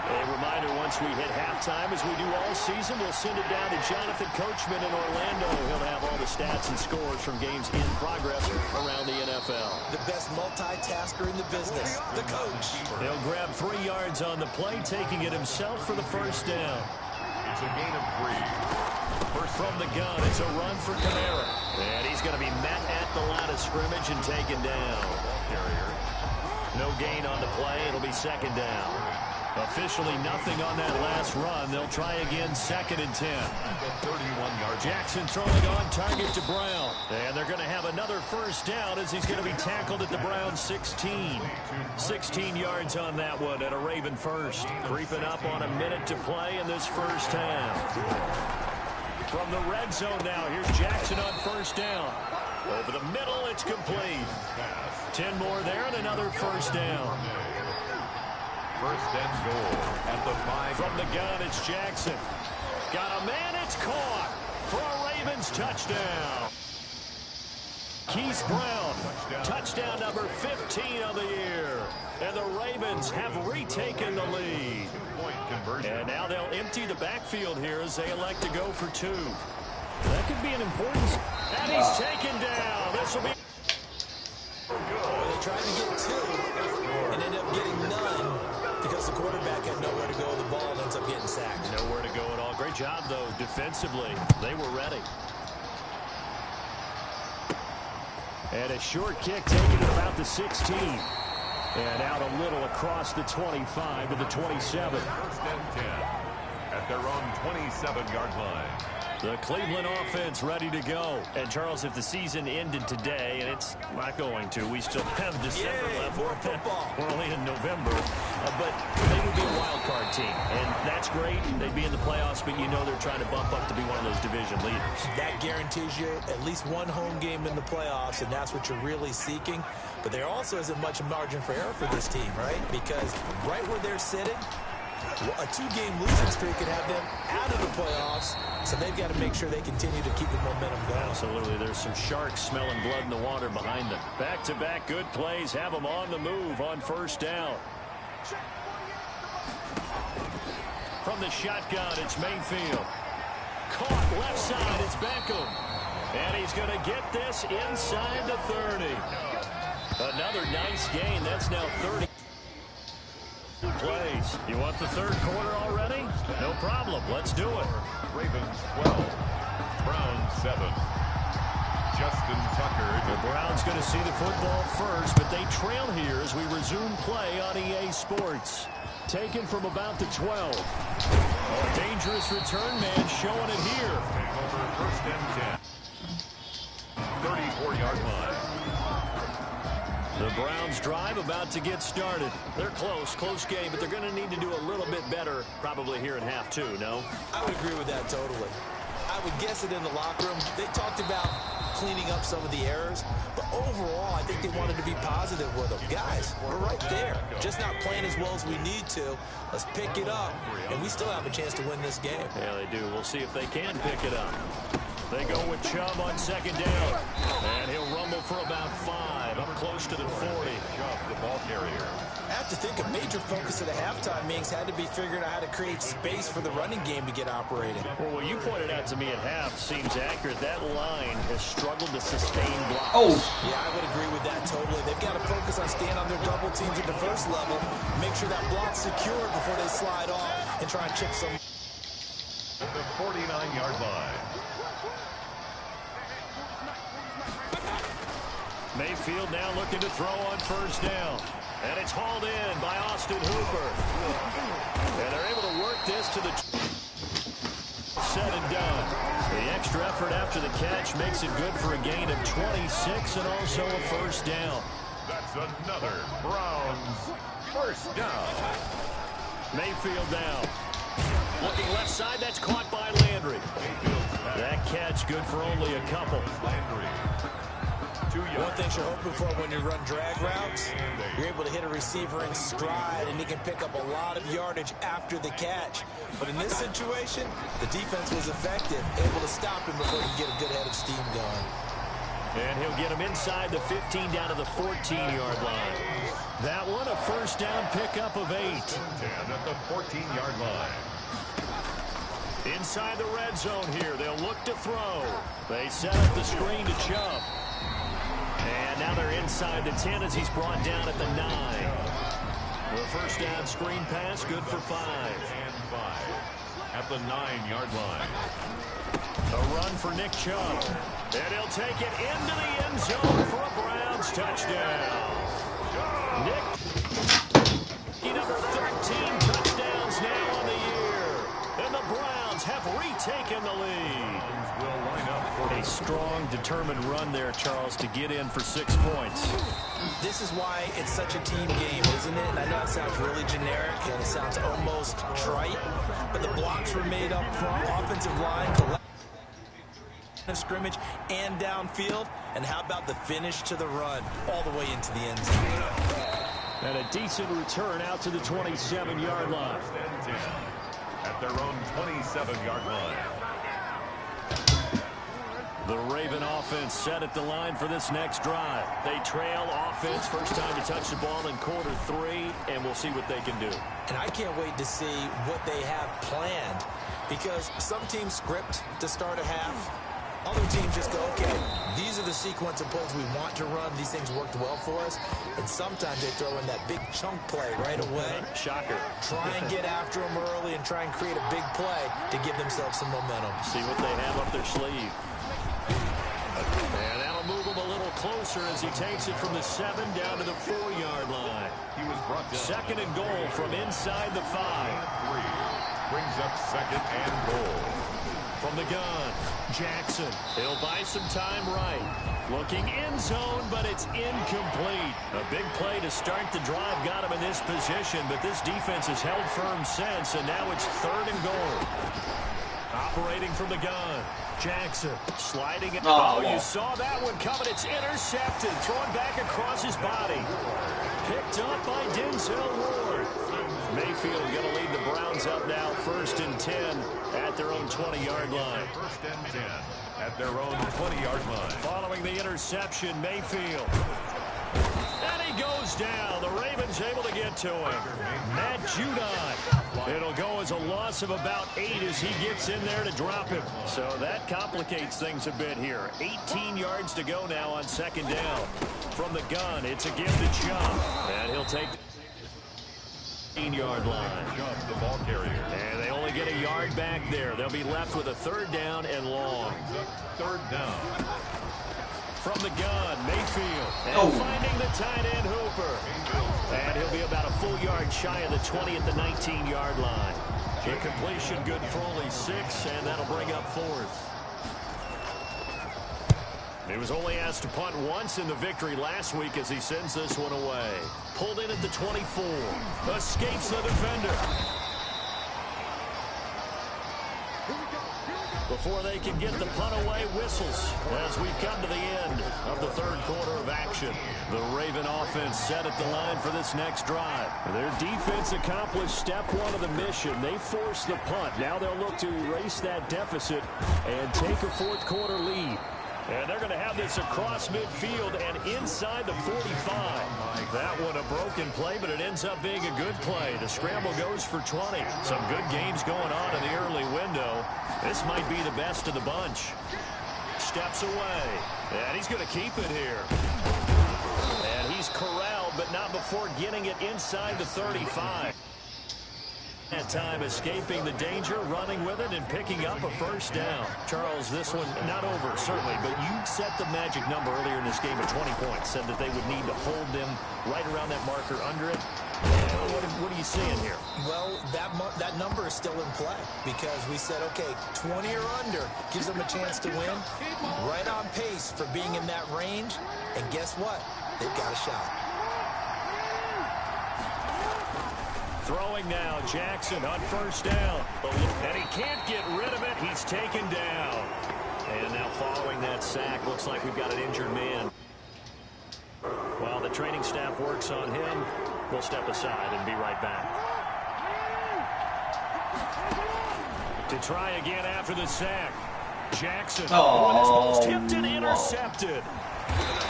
A reminder, once we hit halftime, as we do all season, we'll send it down to Jonathan Coachman in Orlando. He'll have all the stats and scores from games in progress around the NFL. The best multitasker in the business, the coach. He'll grab 3 yards on the play, taking it himself for the first down. it's a gain of 3. From the gun, it's a run for Gameur. And he's going to be met at the line of scrimmage and taken down. No gain on the play. It'll be 2nd down. Officially nothing on that last run. They'll try again, 2nd and 10. 31-yard Jackson throwing on target to Brown. And they're going to have another first down as he's going to be tackled at the Brown 16. 16 yards on that one and a Raven first. Creeping up on a minute to play in this first half. From the red zone now, here's Jackson on first down. Over the middle, it's complete. 10 more there and another first down. 1st and goal at the 5. From the gun, it's Jackson. Got a man, it's caught for a Ravens touchdown. Keith Brown, touchdown number 15 of the year. And the Ravens have retaken the lead. And now they'll empty the backfield here as they elect to go for 2. That could be an important... And he's taken down. This will be... They tried to get 2 and ended up getting none because the quarterback had nowhere to go. The ball ends up getting sacked. Nowhere to go at all. Great job, though, defensively. They were ready. And a short kick taken at about the 16. And out a little across the 25 to the 27. 1st and 10 at their own 27-yard line. The Cleveland offense ready to go. And, Charles, if the season ended today, and it's not going to, we still have December left. More football. We're only in November. But they would be a wild card team. And that's great. They'd be in the playoffs, but you know they're trying to bump up to be one of those division leaders. That guarantees you at least one home game in the playoffs, and that's what you're really seeking. But there also isn't much margin for error for this team, right? Because right where they're sitting, a 2-game losing streak could have them out of the playoffs, so they've got to make sure they continue to keep the momentum going. Absolutely. There's some sharks smelling blood in the water behind them. Back-to-back good plays have them on the move on first down. From the shotgun, it's Mayfield. Caught left side, it's Beckham. And he's going to get this inside the 30. Another nice gain. That's now 30 plays. You want the third quarter already? No problem. Let's do it. Ravens 12. Browns 7. Justin Tucker. The Browns going to see the football first, but they trail here as we resume play on EA Sports. Taken from about the 12. A dangerous return man showing it here. Over 1st and 10. 34-yard line. The Browns drive about to get started. They're close game, but they're going to need to do a little bit better probably here in half 2, no? I would agree with that totally. I would guess it in the locker room. They talked about cleaning up some of the errors, but overall, I think they wanted to be positive with them. Guys, we're right there. Just not playing as well as we need to. Let's pick it up, and we still have a chance to win this game. Yeah, they do. We'll see if they can pick it up. They go with Chubb on 2nd down. And he'll rumble for about 5, up close to the 40. Chubb, the ball carrier. I have to think a major focus at the halftime meetings had to be figuring out how to create space for the running game to get operating. Well, what you pointed out to me at half seems accurate. That line has struggled to sustain blocks. Oh! Yeah, I would agree with that totally. They've got to focus on staying on their double teams at the first level, make sure that block's secured before they slide off and try and chip some. At the 49-yard line. Mayfield now looking to throw on first down. And it's hauled in by Austin Hooper. And they're able to work this to the set and done. The extra effort after the catch makes it good for a gain of 26 and also a first down. That's another Browns first down. Mayfield down. Looking left side, that's caught by Landry. That catch good for only a couple. Landry. One thing you're hoping for when you run drag routes, you're able to hit a receiver in stride, and he can pick up a lot of yardage after the catch. But in this situation, the defense was effective, able to stop him before he can get a good head of steam going. And he'll get him inside the 15 down to the 14-yard line. That one, a first down pickup of 8. 10 at the 14-yard line. Inside the red zone here, they'll look to throw. They set up the screen to Chubb. And now they're inside the 10 as he's brought down at the 9. The first down screen pass, good for 5. And 5 at the 9-yard line. A run for Nick Chubb. And he'll take it into the end zone for a Browns touchdown. Nick, number 13 touchdowns now on the year. And the Browns have retaken the lead. Will line up for a strong, determined run there, Charles, to get in for 6 points. This is why it's such a team game, isn't it? And I know it sounds really generic and it sounds almost trite, but the blocks were made up front, offensive line, collective scrimmage, and downfield. And how about the finish to the run all the way into the end zone? And a decent return out to the 27-yard line. At their own 27-yard line. The Raven offense set at the line for this next drive. They trail offense, first time to touch the ball in quarter 3, and we'll see what they can do. And I can't wait to see what they have planned, because some teams script to start a half. Other teams just go, okay, these are the sequence of plays we want to run. These things worked well for us. And sometimes they throw in that big chunk play right away. Shocker. Try and get after them early and try and create a big play to give themselves some momentum. See what they have up their sleeve. And that'll move him a little closer as he takes it from the 7 down to the 4-yard line. He was brought down. Second and goal from inside the 5. 3 brings up second and goal. From the gun, Jackson. He'll buy some time right. Looking end zone, but it's incomplete. A big play to start the drive got him in this position, but this defense has held firm since, and now it's 3rd and goal. Operating from the gun, Jackson sliding. Oh, you saw that one coming. It's intercepted. Thrown back across his body. Picked up by Denzel Ward. Mayfield going to lead the Browns up now, 1st and 10 at their own 20-yard line. 1st and 10 at their own 20-yard line. Following the interception, Mayfield. And he goes down. The Ravens able to get to him. Matt Judon. It'll go as a loss of about 8 as he gets in there to drop him. So that complicates things a bit here. 18 yards to go now on 2nd down. From the gun, it's a give to Chubb. And he'll take 15-yard line. Chubb, the ball carrier. And they only get a yard back there. They'll be left with a 3rd down and long. 3rd down. From the gun, Mayfield. And finding the tight end, Hooper. And he'll be about a full yard shy of the 20 at the 19-yard line. Incompletion good for only 6, and that'll bring up 4th. He was only asked to punt once in the victory last week as he sends this one away. Pulled in at the 24. Escapes the defender. Before they can get the punt away, whistles as we've come to the end of the 3rd quarter of action. The Raven offense set at the line for this next drive. Their defense accomplished step 1 of the mission. They forced the punt. Now they'll look to erase that deficit and take a 4th quarter lead. And they're going to have this across midfield and inside the 45. That one a broken play, but it ends up being a good play. The scramble goes for 20. Some good games going on in the early window. This might be the best of the bunch. Steps away. And he's going to keep it here. And he's corralled, but not before getting it inside the 35. That time escaping the danger, running with it, and picking up a first down. Charles, this one not over, certainly, but you set the magic number earlier in this game at 20 points. Said that they would need to hold them right around that marker under it. What are you seeing here? Well, that number is still in play because we said, okay, 20 or under gives them a chance to win. Right on pace for being in that range. And guess what? They've got a shot. Throwing now, Jackson on first down. And he can't get rid of it. He's taken down. And now following that sack, looks like we've got an injured man. While the training staff works on him, we'll step aside and be right back. To try again after the sack. Jackson. Oh, this ball's tipped and intercepted.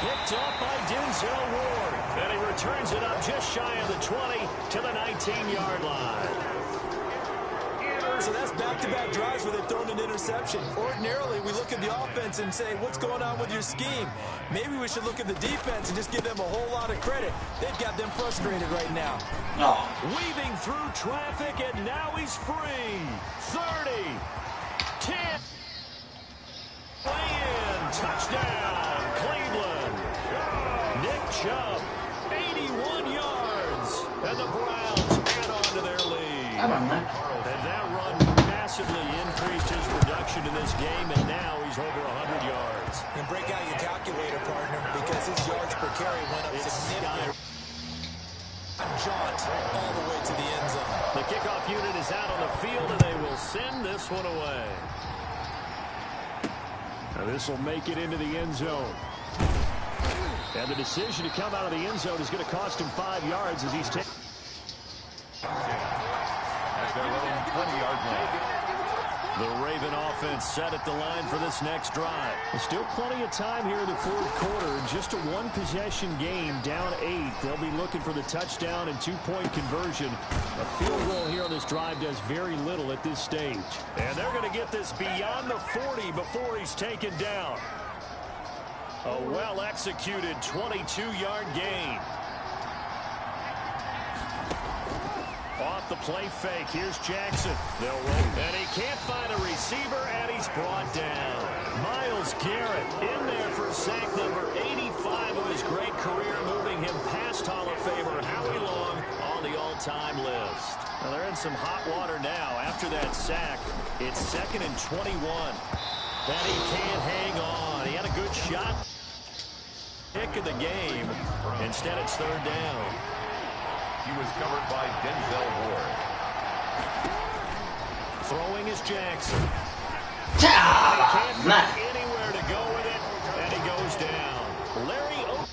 Picked up by Denzel Ward. And he returns it up just shy of the 20 to the 19-yard line. So that's back-to-back drives where they've thrown an interception. Ordinarily, we look at the offense and say, what's going on with your scheme? Maybe we should look at the defense and just give them a whole lot of credit. They've got them frustrated right now. Oh. Weaving through traffic, and now he's free. 30, 10. Way in. Touchdown, Cleveland. Nick Chubb, 81 yards. And the Browns add on to their lead. And that run massively increased his production in this game, and now he's over 100 yards. And break out your calculator, partner, because his yards per carry went up significantly. Jaunt all the way to the end zone. The kickoff unit is out on the field, and they will send this one away. Now this will make it into the end zone. And the decision to come out of the end zone is going to cost him 5 yards as he's taken. At their own 20-yard line. The Raven offense set at the line for this next drive. There's still plenty of time here in the fourth quarter. Just a one-possession game, down 8. They'll be looking for the touchdown and two-point conversion. A field goal here on this drive does very little at this stage. And they're going to get this beyond the 40 before he's taken down. A well-executed 22-yard gain. Off the play fake. Here's Jackson. They'll roll. And he can't find a receiver, and he's brought down. Myles Garrett in there for sack number 85 of his great career, moving him past Hall of Famer Howie Long on the all-time list. Now they're in some hot water now. After that sack, it's 2nd and 21. That he can't hang on. He had a good shot. Pick of the game. Instead, it's 3rd down. He was covered by Denzel Ward. Throwing is Jackson. He can't find anywhere to go with it, and he goes down. Larry O.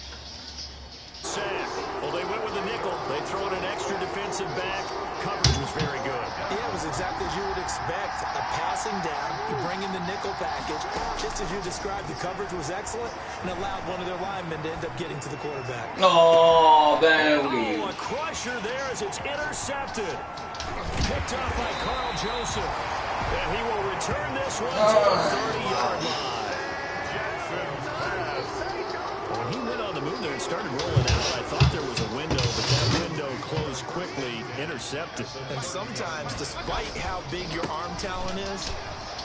Sack. Well, they went with the nickel. They throw in an extra defensive back. Coverage was very good. Yeah, it was exactly as you would expect. A passing down. You bring in the nickel package. Just as you described, the coverage was excellent and allowed one of their linemen to end up getting to the quarterback. Oh, baby. Oh, a crusher there as it's intercepted. Picked up by Carl Joseph. And he will return this one to the 30-yard line. Jackson's pass. When he went on the move there and started rolling out, I thought there was a window, but that window closed quickly, intercepted. And sometimes, despite how big your arm talent is,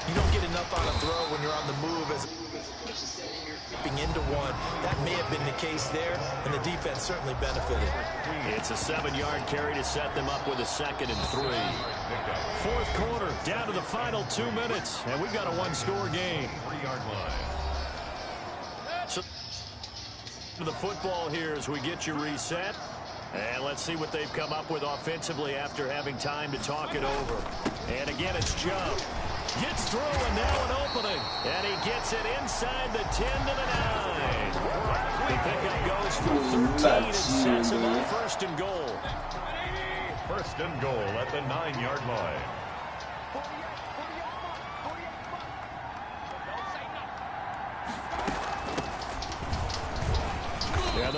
you don't get enough on a throw when you're on the move as into one. That may have been the case there, and the defense certainly benefited. It's a 7-yard carry to set them up with a 2nd and 3. Fourth quarter, down to the final 2 minutes, and we've got a one-score game. 3-yard line. So to the football here as we get you reset. And let's see what they've come up with offensively after having time to talk it over. And again, it's Chubb. Gets through, and now an opening. And he gets it inside the 10 to the 9. The pickup goes for 13 and sets him up 1st and goal. 1st and goal at the 9-yard line.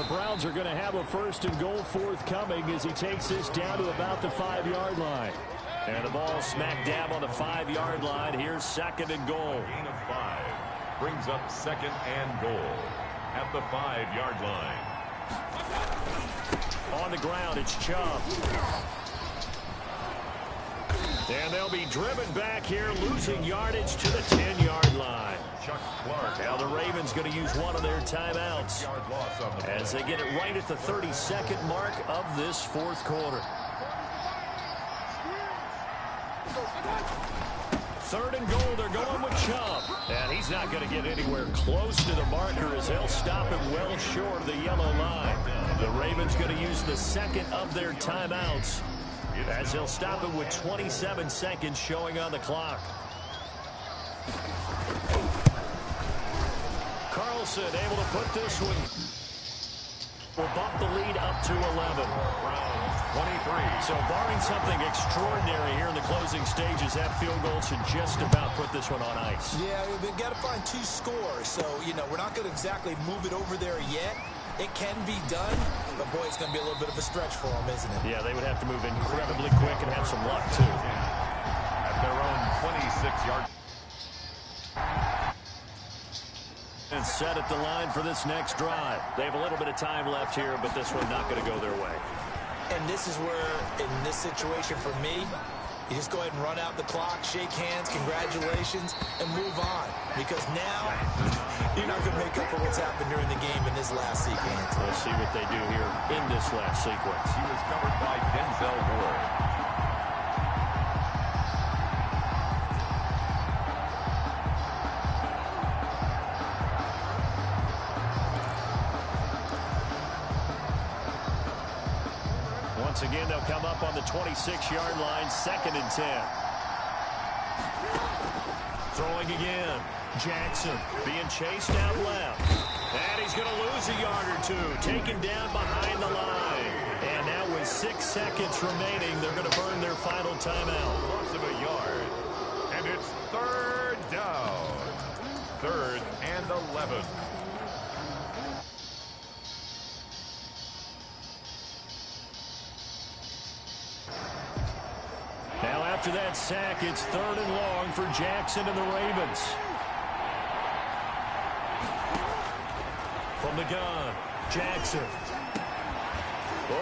the Browns are going to have a 1st and goal forthcoming as he takes this down to about the 5-yard line. And the ball smack dab on the 5-yard line. Here's 2nd and goal. Gain of 5 brings up 2nd and goal at the 5-yard line. On the ground, it's Chubb. And they'll be driven back here, losing yardage to the 10-yard line. Chuck Clark. Now the Ravens going to use one of their timeouts Yard loss on the as they get it right at the 32nd mark of this 4th quarter. 3rd and goal, they're going with Chubb. And he's not going to get anywhere close to the marker as they'll stop him well short of the yellow line. The Ravens going to use the 2nd of their timeouts as they'll stop him with 27 seconds showing on the clock. Carlson able to put this one. Will bump the lead up to 11. Browns 23. So barring something extraordinary here in the closing stages, that field goal should just about put this one on ice. Yeah, they've got to find 2 scores. So, you know, we're not going to exactly move it over there yet. It can be done, but boy, it's going to be a little bit of a stretch for them, isn't it? Yeah, they would have to move incredibly quick and have some luck, too. At their own 26-yard. And set at the line for this next drive. They have a little bit of time left here, but this one not going to go their way. And this is where, in this situation for me, you just go ahead and run out the clock, shake hands, congratulations, and move on. Because now, you're not going to make up for what's happened during the game in this last sequence. We'll see what they do here in this last sequence. He was covered by Denzel Ward. Once again, they'll come up on the 26-yard line, 2nd and 10. Throwing again. Jackson being chased out left. And he's going to lose a yard or 2. Taken down behind the line. And now with 6 seconds remaining, they're going to burn their final timeout. Loss of a yard. And it's 3rd down. 3rd and 11. Now after that sack, it's 3rd and long for Jackson and the Ravens. From the gun, Jackson.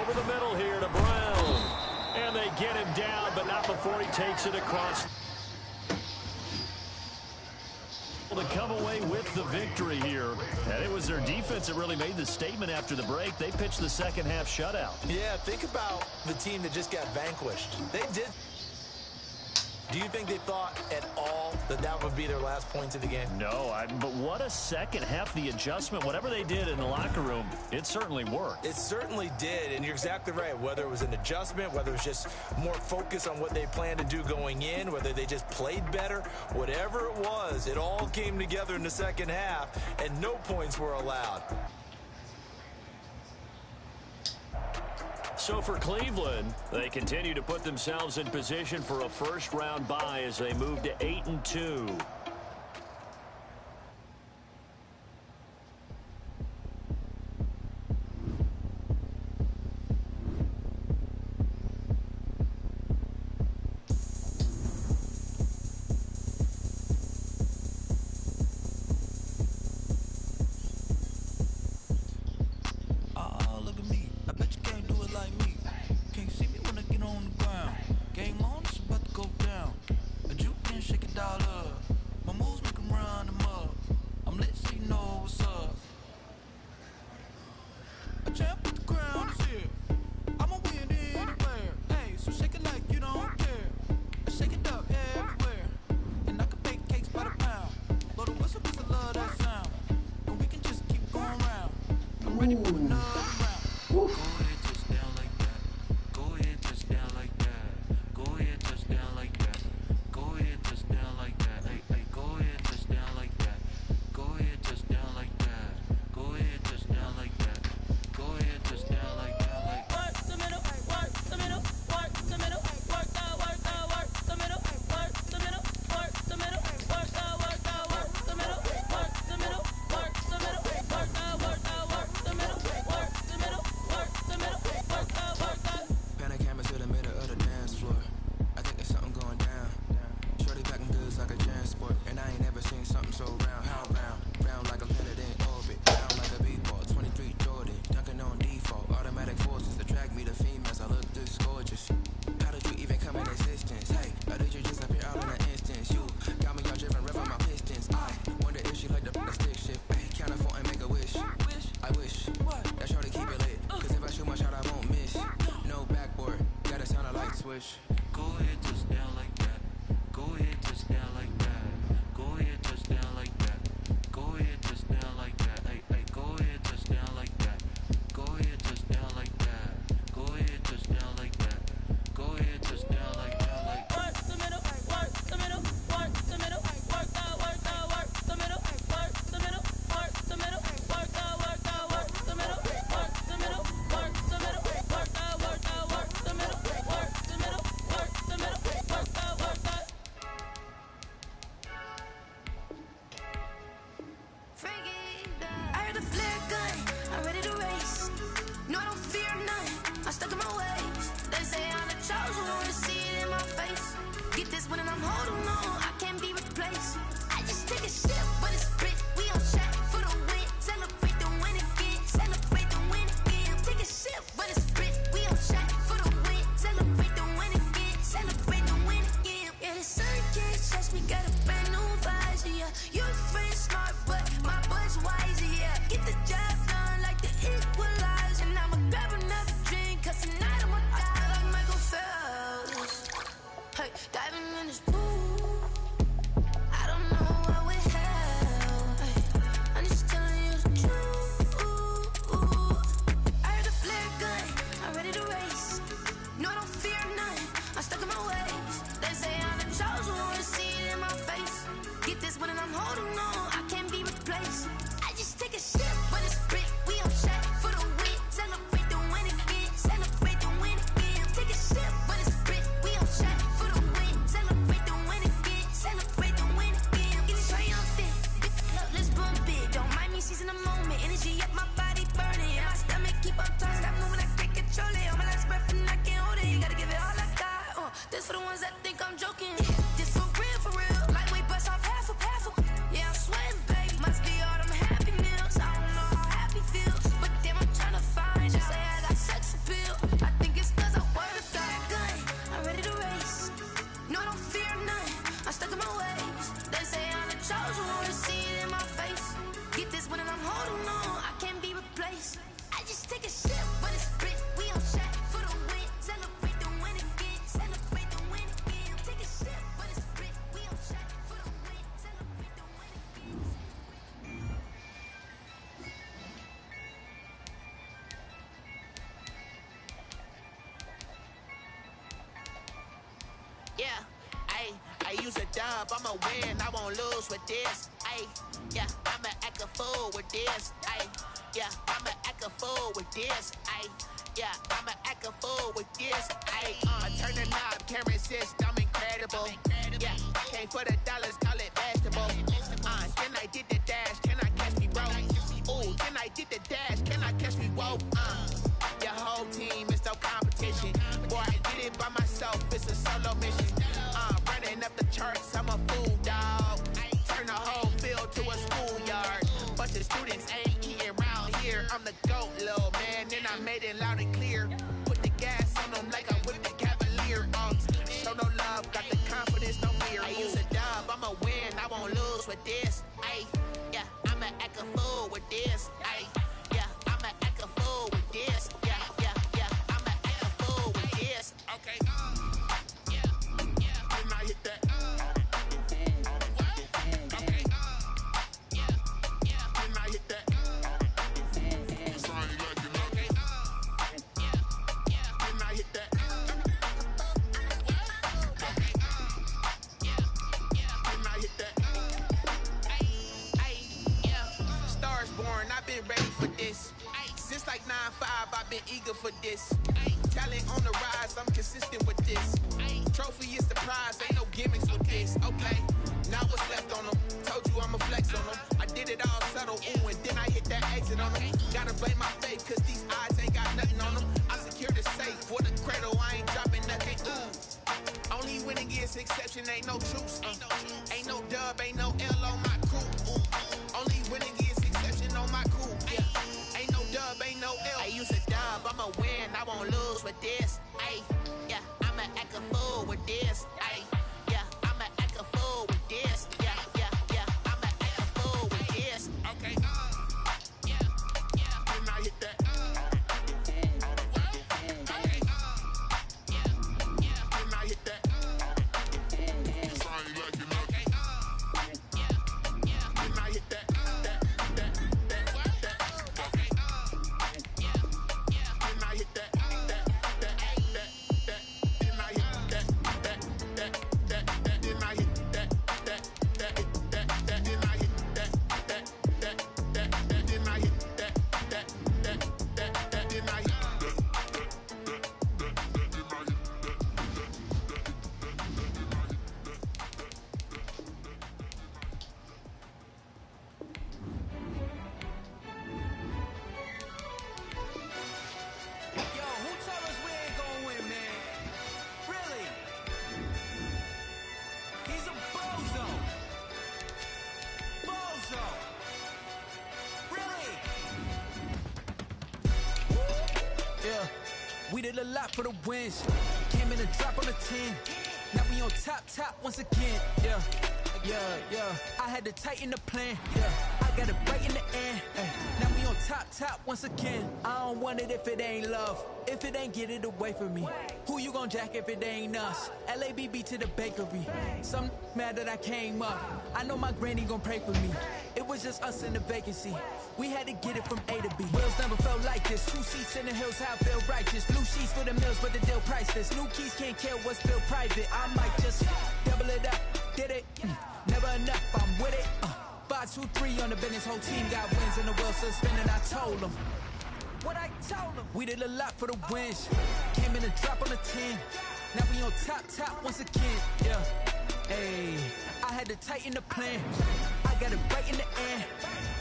Over the middle here to Brown. And they get him down, but not before he takes it across. To come away with the victory here. And it was their defense that really made the statement after the break. They pitched the second half shutout. Yeah, think about the team that just got vanquished. They did. Do you think they thought at all that that would be their last points of the game? No, but what a second half, the adjustment, whatever they did in the locker room, it certainly worked. It certainly did, and you're exactly right. Whether it was an adjustment, whether it was just more focus on what they planned to do going in, whether they just played better, whatever it was, it all came together in the second half, and no points were allowed. So for Cleveland, they continue to put themselves in position for a first-round bye as they move to 8-2. like a transport, and I ain't never seen something so round. How round? Round like a planet in orbit. Round like a beat ball. 23 Jordan, dunking on default. Automatic forces attract me to females. I look this gorgeous. How did you even come in existence? Hey, or did you just appear out in an instance? You got me all driven, revving my pistons. I wonder if she like the stick shift. Hey, count for and make a wish. I wish that y'all to keep it lit. Cause if I shoot my shot, I won't miss. No backboard, gotta sound a light switch. Go ahead, touch down like that. Go ahead, touch down like that. Go ahead, touch down like that. Go ahead, touch down like that. Hey, hey, go ahead, touch down like that. Go ahead, touch down like that. Go ahead, touch down like that. Go ahead, touch down like that. Like work the middle, work the middle, work the middle, work the middle, work the middle, work the middle, work the middle, work the middle, work the middle, work the middle, work the middle, work the middle, work the I heard a flare gun, I'm ready to race. No, I don't fear none, I'm stuck in my ways. They say I'm the chosen one, to see it in my face. Get this one and I'm holding on, I can't be replaced. I just take a sip, but it's split, we on track for the win. Celebrate the win again, celebrate the win again. Take a sip, but it's split, we on track for the win. Celebrate the win again, celebrate the win again. Yeah, the sun can't touch me, got a brand new visor, yeah. You're friend smart, but my bud's wiser, yeah. Get the job done like the equalizer. And I'ma grab another drink, cause tonight I'ma die like Michael Phelps. Hey, diving in this pool, I don't know what we have. Hey, I'm just telling you the truth. I heard a flare gun, I'm ready to race. No, I don't fear none, I'm stuck in my ways. They say I'm the chosen one, to see it in my face. Get this one and I'm holding on, I can't be replaced. I just take a sip, but it's split, we on track for the win. Celebrate the win again, celebrate the win again. Take a sip, but it's split, we on track for the win. Celebrate the win again, celebrate the win again. Get it triumphant, look, let's bump it. Don't mind me seizing the moment, energy up my body burning. And my stomach keep on turning, stop moving, I can't control it. On my last breath and I can't hold it, you gotta give it all I got. This for the ones that think I'm joking. This for real, lightweight bust off half a. Yeah, I'm sweating, babe, must be all them happy meals. I don't know how happy feels, but damn, I'm trying to find you. Say I got sex appeal, I think it's cause I work a flat gun, I'm ready to race. No, I don't fear none, I'm stuck in my ways. They say I'm the chosen one, to see it in my face. Get this one and I'm holding on, I can't be replaced. I just take a sip, but it's split, we on track for the win. Celebrate the win again, celebrate the win again. Take a sip, but it's split, we on track for the win. Celebrate the win again. Yeah, I use a dub, I'ma win, I won't lose with this. Yeah, I'ma act a fool with this. Yeah, I'ma act a fool with this. Yeah, I'ma act a fool with this. I turn the knob, can't resist, I'm incredible. Yeah, came for the dollars, call it vegetable. Then I did the dash, can I catch me, bro? Ooh, then I did the dash, can I catch me, whoa? Your whole team is no competition. Boy, I did it by myself, it's a solo mission. Running up the charts, I'm a fool, dog. Turn the whole field to a schoolyard. But the students ain't eating around here. I'm the GOAT, little man, and I made it loud and clear. Put the gas on them like I whipped the Cavalier. Show no love, got the confidence, no fear. I use a dub, I'ma win, I won't lose with this. Yeah, I'ma act a fool with this. Yeah, I'ma act a fool with this. Yeah, I'ma act a fool with this. Okay, and I hit that. Okay, and I hit that. And I hit that. And I hit that. Stars born, I've been ready for this. Since like 9-5, I've been eager for this. Talent on the rise, I'm consistent with this. Trophy is the prize, ain't no gimmicks with this. Okay, now what's left on them? Told you I'ma flex on them. I did it all subtle, ooh, and then I hit that exit on them. Gotta blame my fate, cause these eyes ain't got nothing on them. I secured the safe for the cradle, I ain't dropping nothing, ooh. Only winning is exception, ain't no truce. Ain't We did a lot for the wins. Came in and drop on the 10. Now we on top once again. Yeah. I had to tighten the plan. Yeah. I got it right in the end. Now we on top once again. I don't want it if it ain't love. If it ain't, get it away from me. Who you gon' jack if it ain't us? LABB to the bakery. Some mad that I came up. I know my granny gon' pray for me. It was just us in the vacancy. We had to get it from A to B. Wheels never felt like this. 2 seats in the hills, how I feel righteous. Blue sheets for the mills, but the deal priceless. New keys can't kill what's built private. I might just double it up. Did it? Never enough, I'm with it. 5, 2, 3 on the business. Whole team got wins and the wheels still spinning. I told them what I told them. We did a lot for the wins. Came in and drop on the 10. Now we on top once again. Yeah. Hey, I had to tighten the plan. I got it right in the end.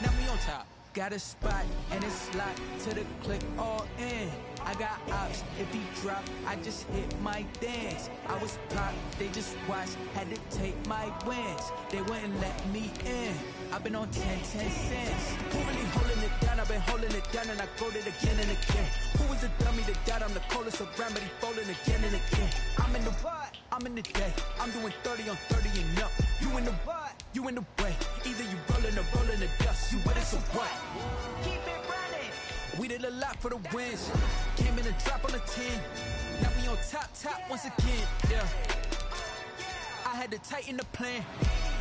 Now we on top. Got a spot and it's locked to the click all in. I got ops, if he drop, I just hit my dance. I was popped, they just watched, had to take my wins. They wouldn't let me in. I've been on 10 cents. Who really holding it down? I've been holding it down and I go it again and again. Who was the dummy that died? I'm the coldest around, but he falling again and again. I'm in the what? I'm in the day. I'm doing 30 on 30 and up. You in the what? You in the way. Either you rolling or rolling the dust. You with it, so what? Keep it running. We did a lot for the wins. Came in and drop on the 10. Now we on top once again. Yeah. I had to tighten the plan.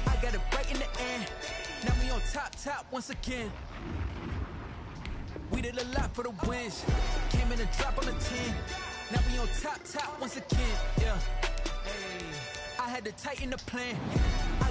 I got it right in the end. Now we on top once again. We did a lot for the wins. Came in and drop on the 10. Now we on top once again. Yeah. Hey. I had to tighten the plan. I